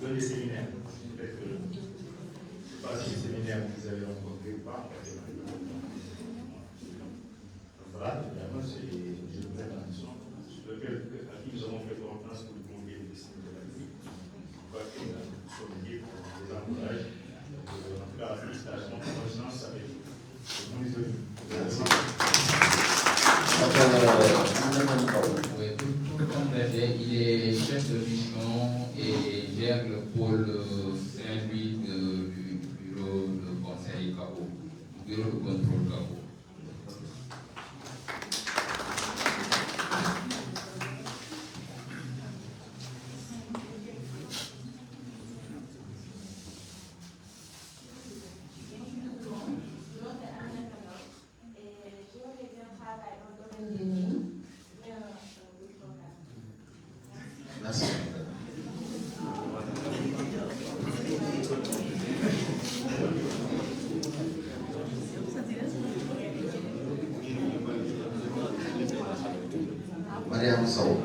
donne des séminaires. Peut-être que je ne sais pas si les séminaires que vous avez rencontrés ou pas. Voilà, évidemment, c'est une nouvelle ambition sur laquelle nous avons fait confiance pour le convier des destinés de la vie. Je crois que nous sommes liés pour les encourages. En tout cas, la félicitation, la conscience avec le ministre de Oui, pour compléter, il est chef de mission et gère le pôle Saint-Louis du bureau de conseil CAO, bureau de contrôle CAO. Merci. Mariam Sow.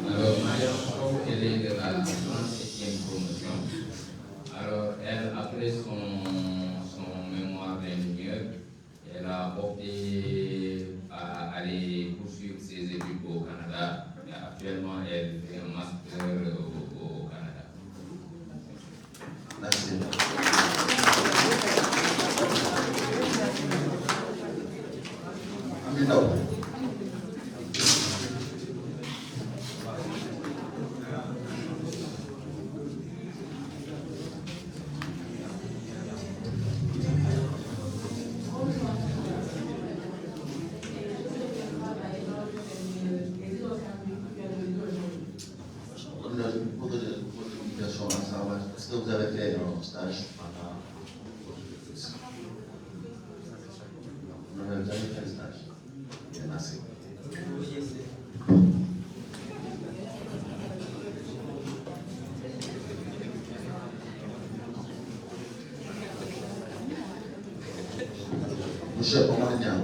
Alors, Mariam Sow, elle est de la 37e promotion. Alors, elle, après son mémoire d'ingénieur, elle a opté à aller poursuivre ses études au Canada. Et actuellement, elle fait un master au Canada. Merci. Amina. Pour l'éducation à savoir, est-ce que vous avez fait un stage pendant votre cursus? Vous n'avez jamais fait un stage? Bien, merci. Monsieur Omar Niang.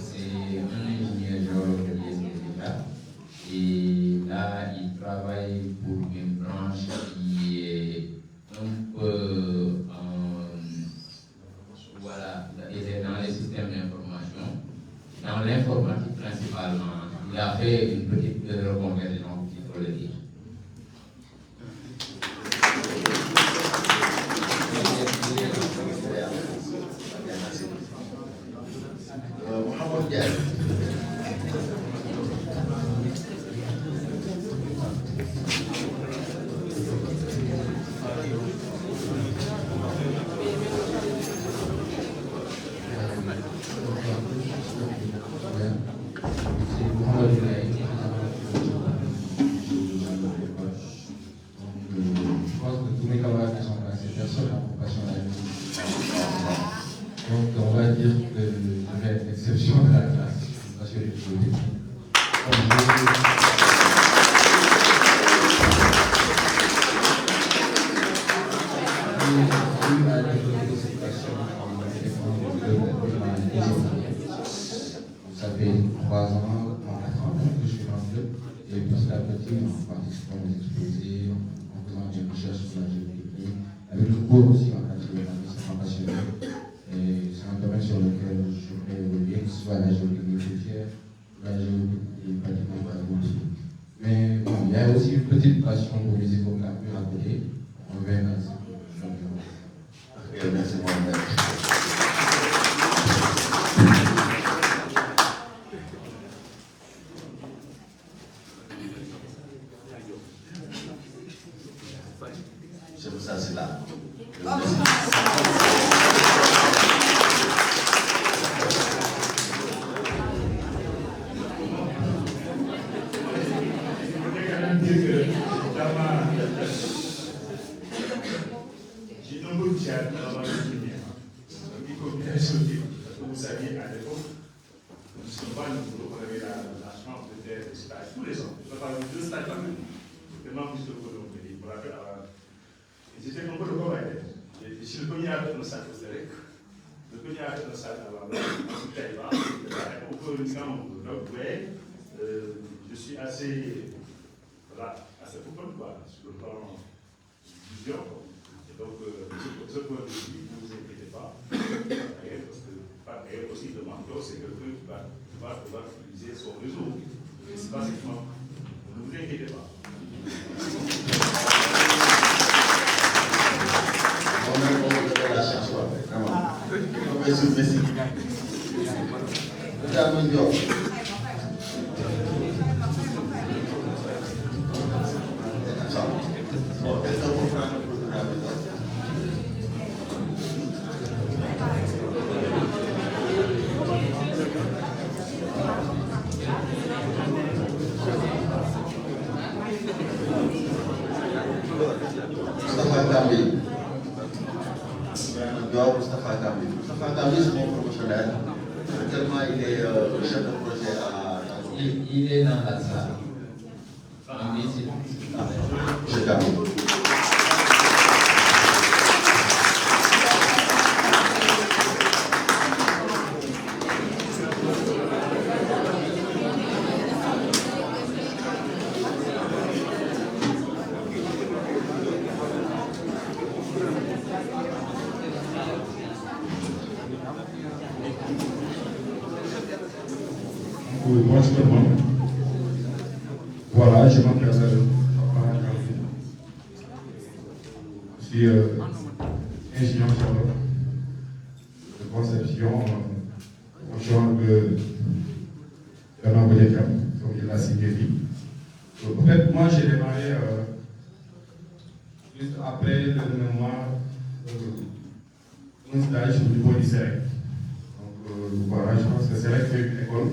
C'est un ingénieur géologue de l'ISDA et là il travaille pour une branche qui est un peu voilà, dans les systèmes d'information, dans l'informatique principalement. Il a fait une petite reconversion, il faut le dire. Mohamed Diagne. Ça fait 3 ans, 4 ans que je suis dans le club, et petit à petit, en participant aux exposés, en faisant des recherches sur la géotechnique, avec le cours aussi en cartographie, ça m'a passionné. Et c'est un domaine sur lequel je voudrais évoluer, que ce soit la géotechnique routière, la géotechnique bâtiment aussi. Mais bon, il y a aussi une petite passion pour les hydrocarbures à côté. On verra ça. Merci, Mohamed. C'est ça, c'est là. J'ai nombreux de chat avant le premier. Il faut bien sauter. Parce que vous saviez, à l'époque, nous ne sommes pas nouveaux. On avait la chance de faire des stages tous les ans. Je vais parler de 2 stages par année. Vraiment plus de Colombe. Je me rappelle avant. Et j'étais nombreux de Colombe. Je suis le premier à faire un sac au Sérec. Le premier à faire un sac avant. Ensuite, Taïwan. On peut le dire, donc, ouais, je suis assez. Voilà, assez open, quoi, sur le plan vision. Donc, ce point de vue, ne vous inquiétez pas. Parce que Patrick aussi, le mentor, c'est quelqu'un qui va pouvoir utiliser son réseau. C'est pas seulement. Ne vous inquiétez pas. On a la chance, vraiment. Merci. Madame Diop. Moustapha Kambi, c'est mon promotionnaire. Actuellement, il est chef de projet à. Il est dans la salle. Je termine. Oui, moi je demande. Voilà, je m'appelle je suis ingénieur de conception au genre de nombre de femmes, comme il l'a signifié. En fait, moi j'ai démarré juste après le mémoire un stage au niveau du CEREC. Donc voilà, je pense que CEREC fait une école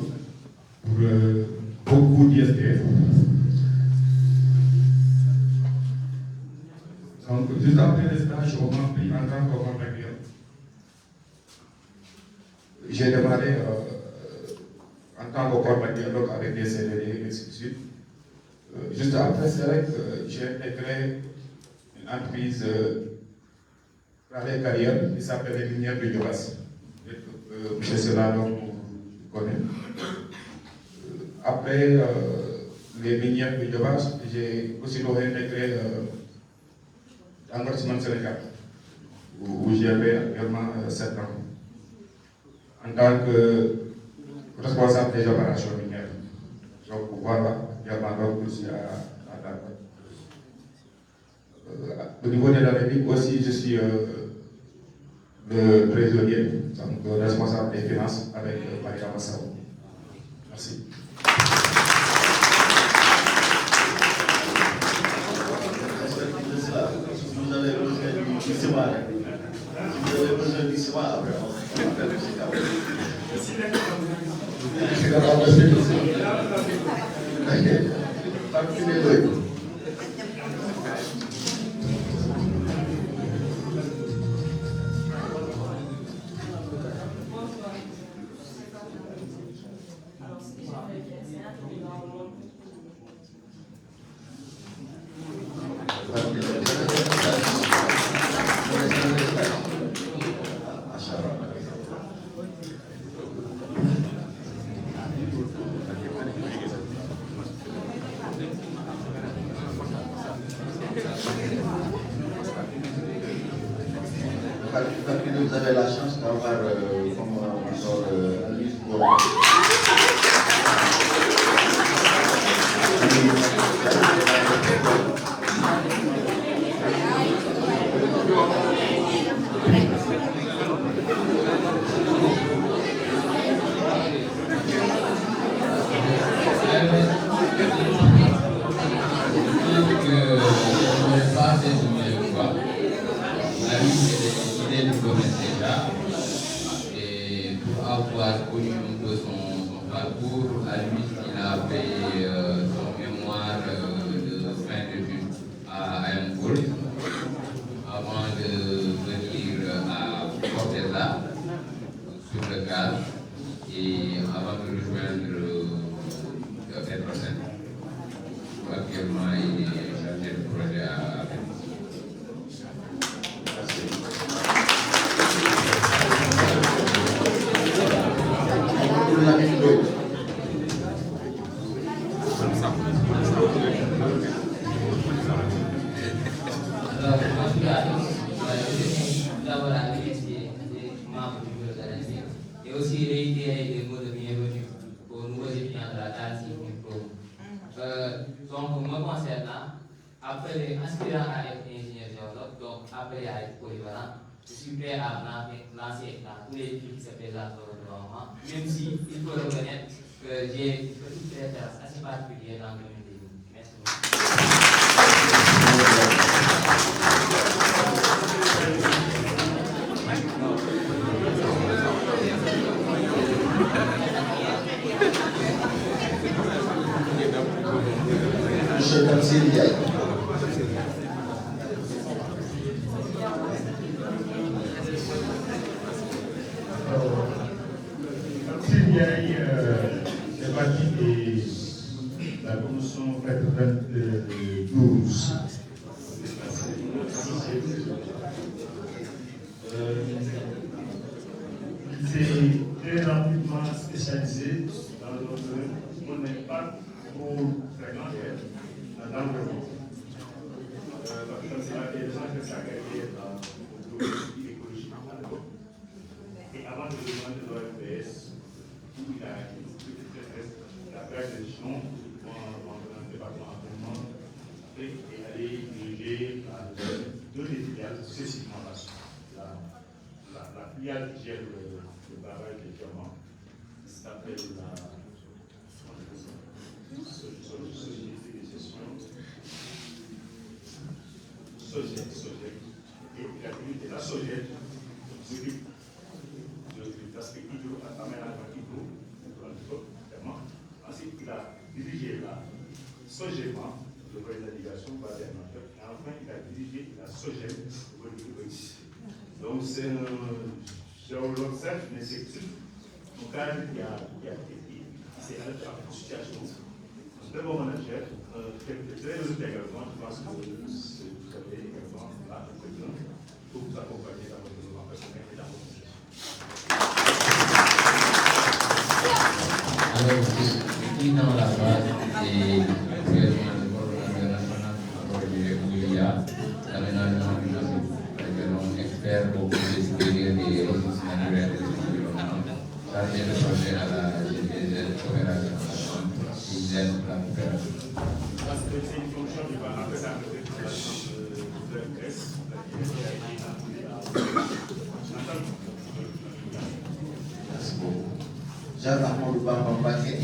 pour beaucoup d'ISPF. Donc, juste après le stage, on m'a pris en tant que contracteur. J'ai démarré en tant que contracteur, donc avec des CDD et ainsi de suite. Juste après, c'est vrai que j'ai intégré une entreprise dans les carrières qui s'appelle les Minières de Dioras. M. Cela, donc, vous connaissez. Après les Minières de Dioras, j'ai aussi intégré l'Engraissement Sénégal, où j'avais actuellement 7 ans, en tant que responsable des opérations minières. Donc voilà, actuellement je suis à Dakar. Au niveau de la République aussi, je suis le trésorier, donc le responsable des finances avec Maria Massao. Merci. Vous avez besoin du ciment. Vous avez besoin du ciment après. On appelle le ciment. C'est comme on le fait. Alors, ce que j'aimerais bien, c'est un peu dans vous avez la chance d'avoir comme mentor Alice Gora. Et pour avoir connu un peu son parcours, à lui, il a fait son mémoire de fin d'études à Ayampoul avant de venir à Forteza sur le cadre et avant de rejoindre Petrosen. Actuellement, il est chargé de projet à et aussi réitérer des mots de bienvenue aux nouveaux étudiants de la TALSI Pro. Donc, me concernant, après les aspirants à être ingénieur géologue, donc après à être polyvalent, je suis prêt à lancer dans tous les défis qui se présentent devant moi, même si il faut reconnaître que j'ai une petite préférence assez particulière dans le domaine des mines. Merci beaucoup. Monsieur Tamsir Ndiaye. Tamsir Ndiaye fait partie de la commission 92. Il s'est très rapidement spécialisé dans le domaine qu'on n'est pas trop fréquenté dans le monde. Parce qu'il a déjà fait sa carrière dans l'écologie et avant de rejoindre l'OMPS, où il a fait des gestions dans le département environnement et est allé diriger deux des filiales successivement la suite. La filiale qui gère le travail des diamants, qui s'appelle la société de gestion Sogec. Et il a dirigé la Sogec qui s'occupe de l'aspect aménagement hydro. Ensuite, il a dirigé la Sogema, le projet d'irrigation basé à Nantes. Et enfin, il a dirigé la Sogem, le projet de l'Odyssée. Donc, c'est un géologue, certes, mais c'est un cadre qui s'est adapté à la situation. Un très bon manager, très résolute également. Je pense que vous avez également là quelqu'un pour vous accompagner dans votre développement personnel et dans votre gestion. Alors, je suis dans la base et président du coordonnateur national du projet OUIA, l'aménagement du massif, expert au projet supérieur des ressources naturelles et de l'environnement, chargé de projet à la GTZ Coopération, IZEN, la coopération. C'est une fonction qui va après ça de la chance de l'EMS, Merci beaucoup. Jean-Armand Bamba Mbacké.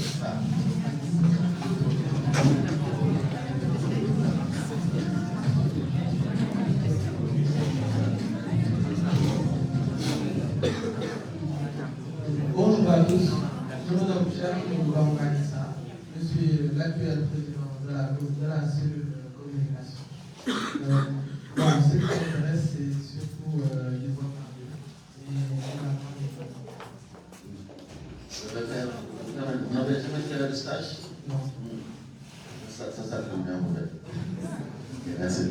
Bonjour à tous, je me nomme Jean-Armand Bamba Mbacké. Je suis l'actuel président de la cellule de communication. Ce qui m'intéresse, c'est surtout développement et Vous n'avez jamais fait de stage? non. Ça fait bien, en fait. Merci.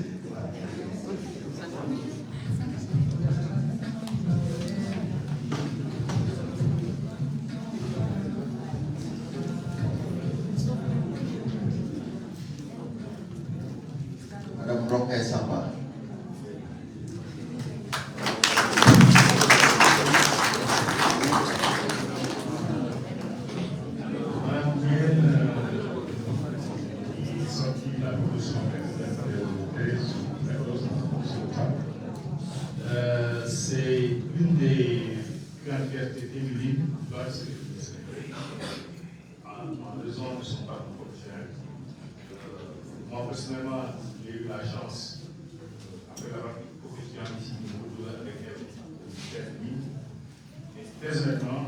Madame Roque Samba. la proposition de la dose sur le table. C'est une des grandes fiertés féminines parce que en raison de son parcours professionnel. Moi, personnellement, j'ai eu la chance, après l'avoir professionnel ici, de me retrouver avec elle au ministère de Mines. Et très honnêtement,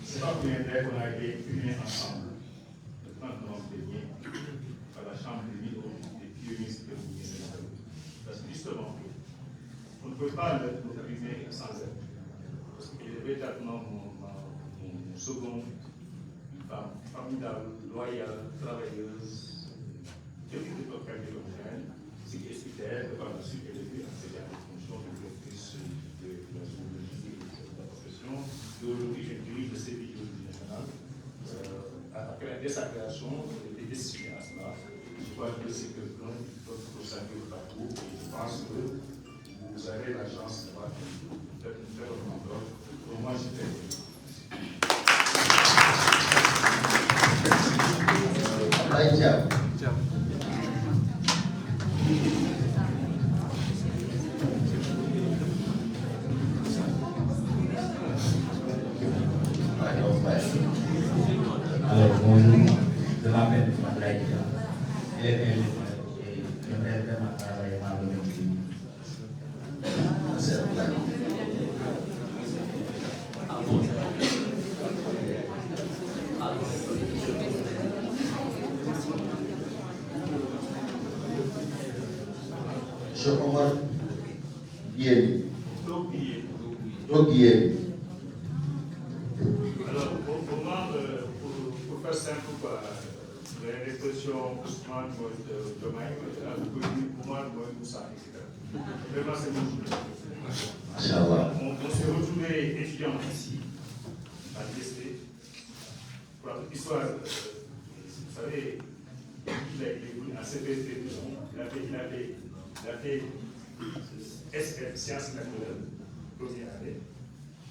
c'est pas pour rien qu'on a été unis ensemble le 30 novembre dernier à la Chambre des Mines des pionniers de l'Union. Parce que justement, on ne peut pas le priver sans elle. Parce qu'il est véritablement mon second femme, formidable, loyale, travailleuse, depuis que l'époque de l'Union, c'est qui expliquait par la suite elle était accédée à la fonction de directrice de la zoologie de la profession, d'aujourd'hui je dirige le CPI national. Dès sa création, elle était destinée à cela. Je crois que c'est quelqu'un qui peut saluer le parcours et je pense que vous avez la chance d'avoir peut-être une très bonne mentor. Pour moi, je t'aime. Alors, bonjour, je m'appelle Ablaï Dia. Et j'aimerais vraiment travailler dans le même film. Je Omar Diène. Diène. Alors, pour moi, pour faire simple, l'expression Ousmane Diomaye, pour moi, Moussa, etc. Vraiment, c'est mon journée. On s'est retrouvés étudiants ici, à l'IST. Pour la petite histoire, vous savez, il est venu à CPT, il a fait SF, sciences naturelles, première année.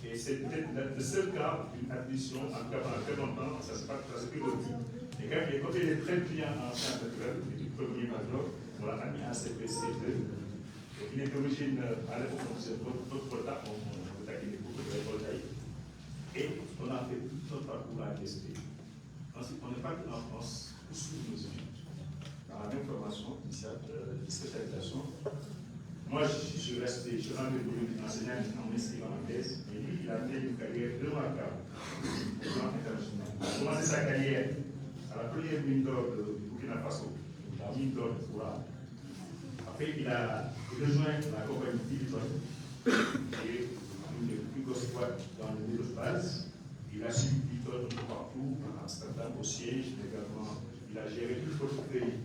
Et c'est peut-être le seul cas d'une admission en très longtemps, ça se passe presque le dit. Et quand il est très brillant en sciences naturelles, du premier major, on l'a mis en CPC2. Donc il est d'origine, à l'époque, c'est notre Volta, on a quitté beaucoup de voltaïque. Et on a fait tout notre parcours à l'ISP. Ensuite, on est parti en France pour suivre nos études. Dans la même formation initiale de spécialisation. Moi, je suis rentré pour enseignant en médecine anglaise, et lui, il a fait une carrière remarquable au plan international. Il a commencé sa carrière à la première mine d'or du Burkina Faso, la mine d'or de Foura. Après, il a rejoint la compagnie Biliton, qui est une des plus grosses boîtes dans le aérospace. Il a suivi Biliton partout, à Amsterdam, au siège, également. Il a géré tout le portefeuille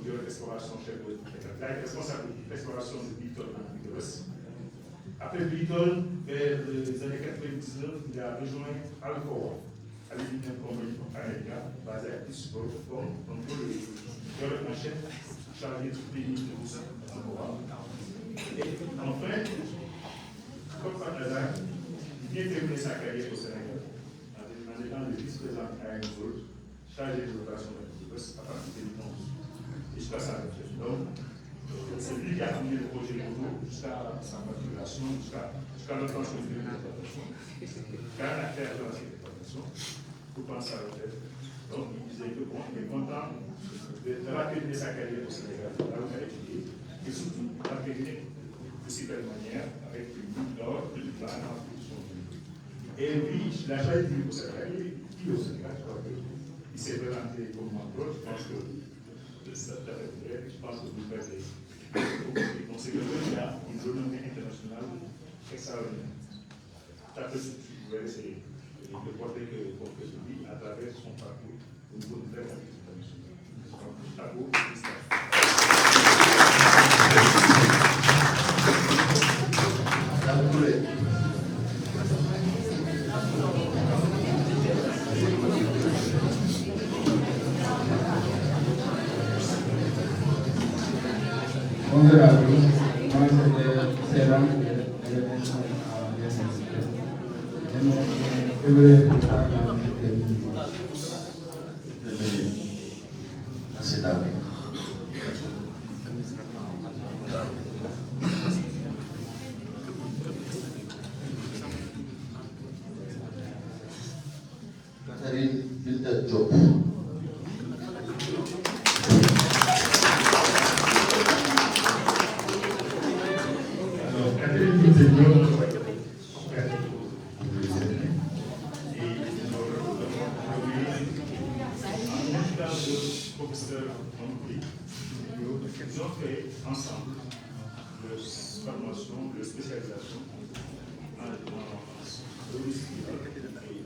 de l'exploration chef de la responsable de l'exploration de Biliton en Afrique de l'Ouest. Après Biliton, vers les années 99, il a rejoint Alcoa, à l'Union Compagnie américaine, basée à Pittsburgh, comme contrôle en chef chargé de pays de Moussa Alcoa. Et enfin, comme par hasard, il vient terminer sa carrière au Sénégal, en étant le vice-président à Gold, chargé des opérations de l'Ouest à partir de 2011. Jusqu'à sa retraite. Donc, c'est lui qui a amené le projet Moto jusqu'à sa maturation, jusqu'à l'obtention de l'exploitation. Quand il a fait cette exploitation, pour prendre sa retraite, donc il disait que bon, il est content d'avoir terminé sa carrière au Sénégal, d'avoir étudié, et surtout d'avoir terminé de si belle manière, avec une mine d'or, de l'Iran en production. Et lui, il a choisi de vivre au Sénégal, il est au Sénégal, je crois qu'il s'est présenté comme mentor, je pense que je pense que vous faites donc c'est quelqu'un qui a une renommée internationale extraordinaire. Après, vous verrez, c'est le portrait qu'on fait de lui à travers son parcours au niveau de très international. Bravo, Bonjour à tous, moi c'est Céram de l'événement à l'université. J'aimerais vous parler Merci David. Diop. Alors, Catherine Diop, professeur André, ils ont fait ensemble leur formation, leur spécialisation en logistique et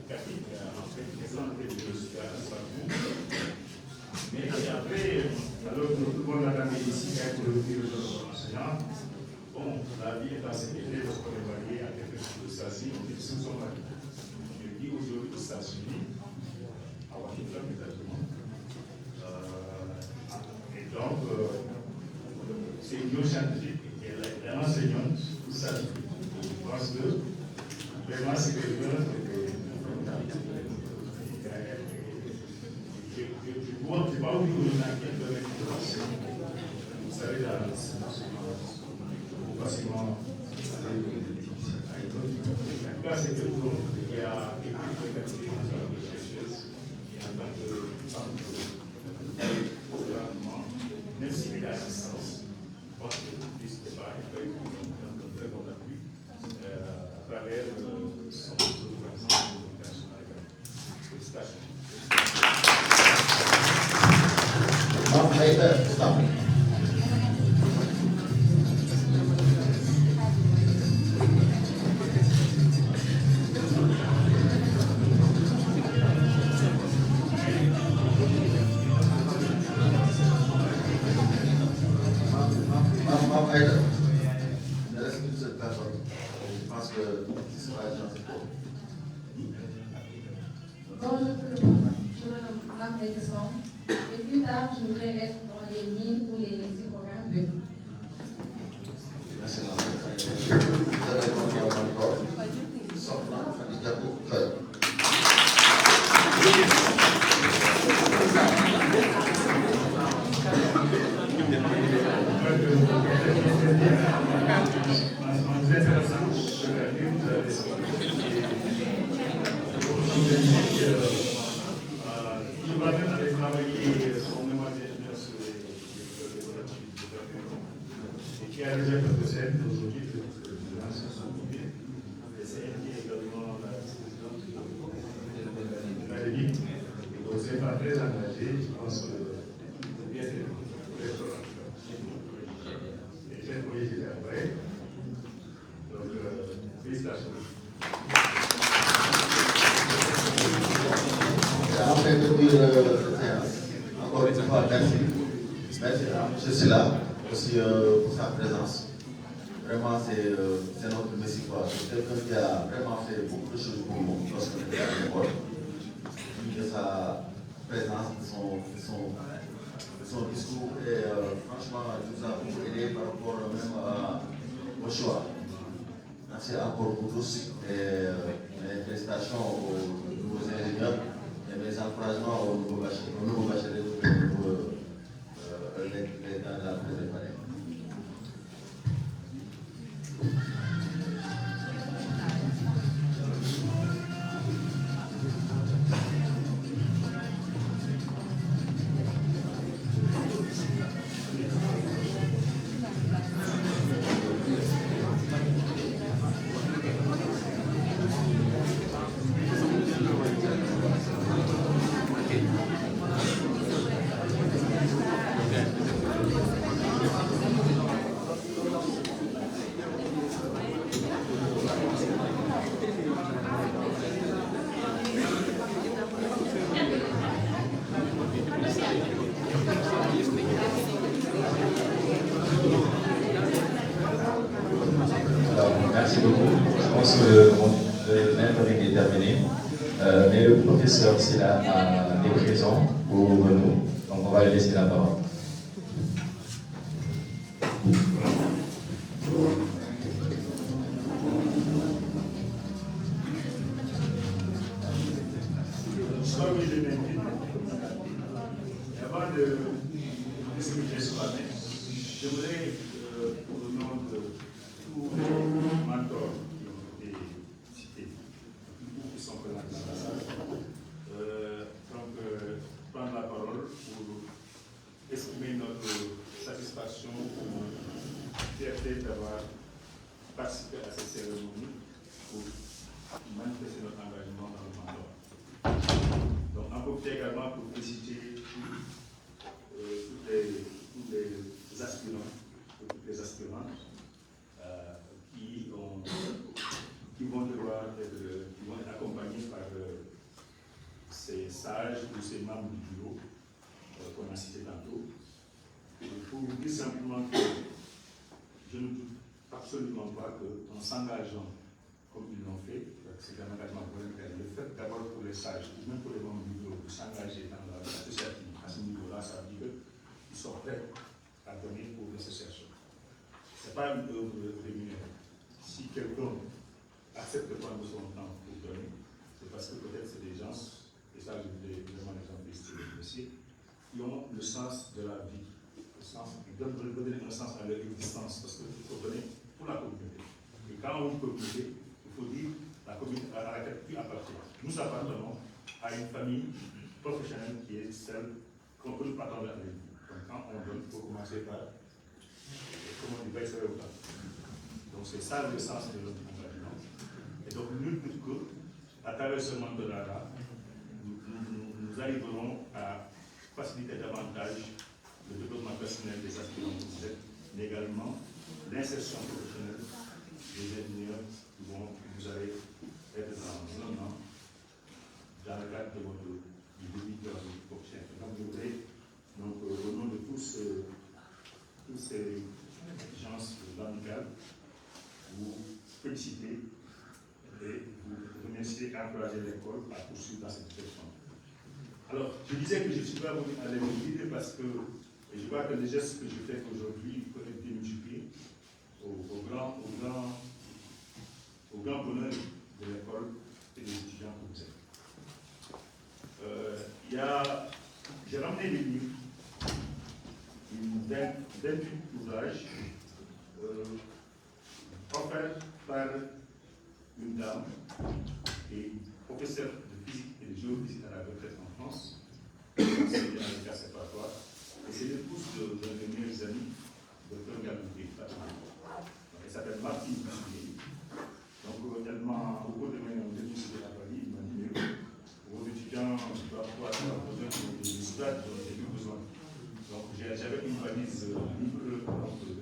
Catherine a fait une excellente université à Strasbourg. Mais après, alors que tout le monde l'a amené ici, quand il est revenu enseignant, bon, la vie est assez élevée lorsqu'on est marié à quelqu'un de Stasi, on dit que c'est son mari. Je dis aujourd'hui aux États-Unis, à Washington exactement. Et donc, c'est une scientifique et elle est enseignante pour ça. Je pense que vraiment c'est quelqu'un je ne sais pas où il a quel domaine vous savez, là, facilement. En tout cas, c'est quelqu'un qui a écrit des chercheuse en tant que même s'il est à distance, je pense que plus de pas, il peut être un très bon appui à travers son organisation internationale. Félicitations. Et plus tard, je voudrais être dans les mines ou les hydrocarbures. Qui a déjà proposé aujourd'hui de l'ancien sommité, et c'est elle qui est également la présidente de la Ligue. Donc c'est pas très engagé, je pense que c'est bien fait. Et j'ai envoyé j'étais après. Donc félicitations. En fait de dire encore une fois merci. Merci à M. Silla aussi pour sa présence. Vraiment, c'est notre messie. C'est quelqu'un qui a vraiment fait beaucoup de choses pour nous lorsqu'on était à l'école. De sa présence, de son discours, et franchement, il nous a beaucoup aidé par rapport même au choix. Merci encore pour tous et mes félicitations aux nouveaux ingénieurs et mes encouragements aux nouveaux bacheliers pour les dans la présentation. Merci beaucoup. Je pense que le mentoring est terminé. Mais le professeur Silla est présent pour nous. Donc on va lui laisser la parole. Avant de discuter ce matin, je voudrais, pour le nom de tous les mentors qui ont été cités, qui sont présents dans la salle, donc plaisir d'avoir participé à cette cérémonie pour manifester notre engagement dans le mandat. Donc, en profite également pour féliciter tous les aspirants, toutes les aspirantes qui vont être accompagnés par ces sages ou ces membres du bureau qu'on a cité tantôt. Pour vous dire simplement que je ne doute absolument pas qu'en s'engageant comme ils l'ont fait, c'est un engagement volontaire, le fait d'abord pour les sages, même pour les membres du bureau, de s'engager dans l'associative à ce niveau-là, ça veut dire qu'ils sont prêts à donner pour l'association. Ce n'est pas une œuvre rémunérée. Si quelqu'un accepte de prendre son temps pour donner, c'est parce que peut-être c'est des gens, et ça je voulais vraiment l'exemple ici, qui ont le sens de la vie. Ils doivent donner un sens à leur existence parce qu'il faut donner pour la communauté. Et quand on dit communauté, il faut dire la communauté à laquelle tu appartiens. Nous appartenons à une famille professionnelle qui est celle qu'on peut nous attendre avec nous. Donc quand on donne, il faut commencer par comment on dit, baisser le temps. Donc c'est ça le sens de notre engagement. Et donc nul doute que, à travers ce mandat-là, nous arriverons à faciliter davantage le développement personnel des aspirants que vous êtes, mais également l'insertion professionnelle des ingénieurs qui vous allez être dans un an dans le cadre de du début de votre prochaine. Donc, je voudrais, au nom de tous ces gens de l'amicale, vous féliciter et vous remercier et encourager l'école à poursuivre dans cette direction. Alors, je disais que je ne suis pas venu à l'éviter parce que je crois que les gestes que je fais aujourd'hui peuvent être démultipliés au grand bonheur de l'école et des étudiants que vous êtes. J'ai ramené des livres, une 28 ouvrages offerts par une dame et professeure de physique et de géophysique à la retraite en France, enseignée à l'école séparatoire. Et c'est l'épouse d'un de mes amis, Dr Gabriel. Elle s'appelle Martine Bussulier. Donc, au cours de mes études à Paris, il m'a dit vos étudiants doivent pouvoir avoir besoin des ouvrages dont j'ai eu besoin. Donc, j'avais une valise libre de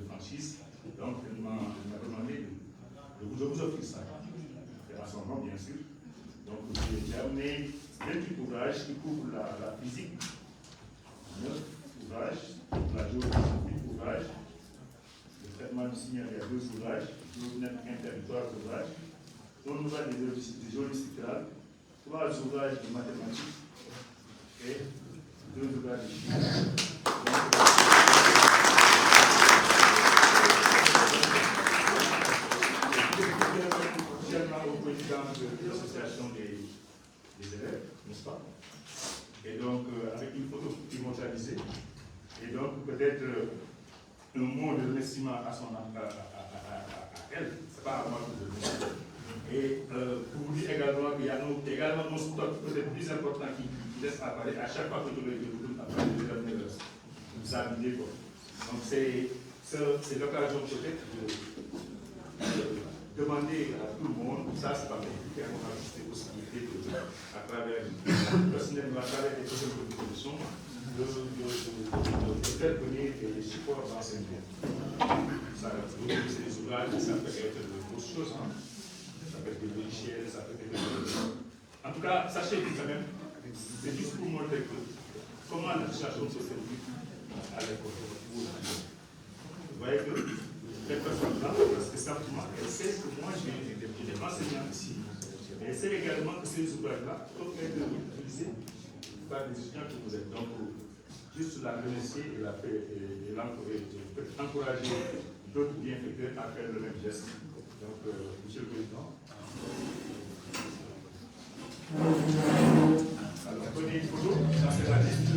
franchise. Donc, elle m'a demandé de vous offrir ça. Et à son nom, bien sûr. Donc, j'ai amené 28 ouvrages qui couvrent la physique. 9 ouvrages, la géographie ouvrages, le traitement du signal, il y a 2 ouvrages, interditoire ouvrages, un ouvrage de géologie structurale, 3 ouvrages de mathématiques et 2 ouvrages de chimie. Officiellement au président de l'association des élèves, n'est-ce pas? Et donc, avec une photo immortalisée. Et donc, peut-être un mot de remerciement à elle, c'est pas à moi que je remercie. Et pour vous dire également qu'il y a également nos stocks peut-être plus importants qui laissent apparaître à chaque fois que je vous apparaître, je vais venir vous aviser. Donc, c'est l'occasion peut-être de demander à tout le monde, ça c'est pas compliqué, on a juste des possibilités à travers personnellement, à travers les personnes de production, de faire venir des supports d'enseignement. Ça c'est des ouvrages, ça peut être d'autres choses, hein. Ça peut être des logiciels, ça peut être des... En tout cas, sachez que quand même, c'est juste pour montrer que comment l'administration se fait à l'école. Vous voyez que cette personne-là, parce que simplement, elle sait que moi j'ai des enseignants ici, mais elle sait également que ces ouvrages-là peuvent être utilisés par des étudiants que vous êtes. Donc, juste la remercier et encourager d'autres bienfaiteurs à faire le même geste. Donc, Monsieur le Président. Alors, prenez une photo, ça c'est la liste.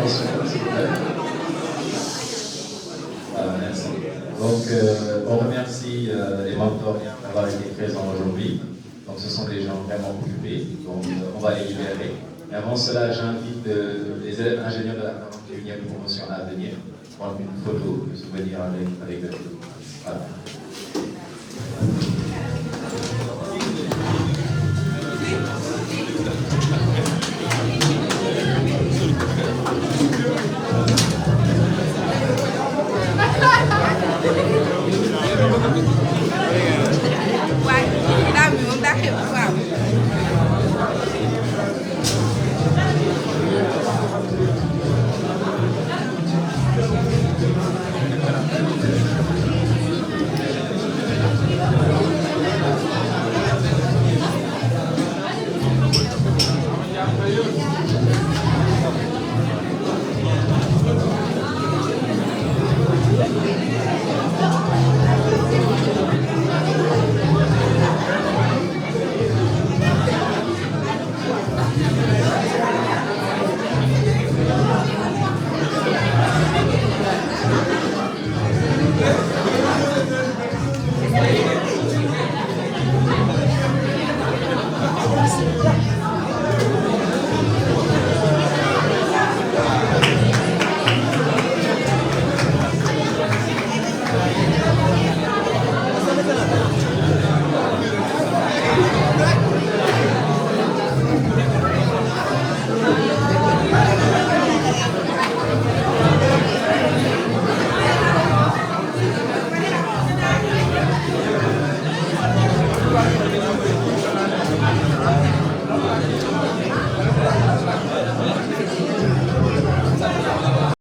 attention, s'il vous plaît. Voilà, merci. Donc, on remercie les mentors d'avoir été présents aujourd'hui. Donc, ce sont des gens vraiment occupés. Donc, on va les libérer. Et avant cela, j'invite les élèves ingénieurs de la 41e promotion à venir prendre une photo de souvenir avec eux. Voilà. Thank you.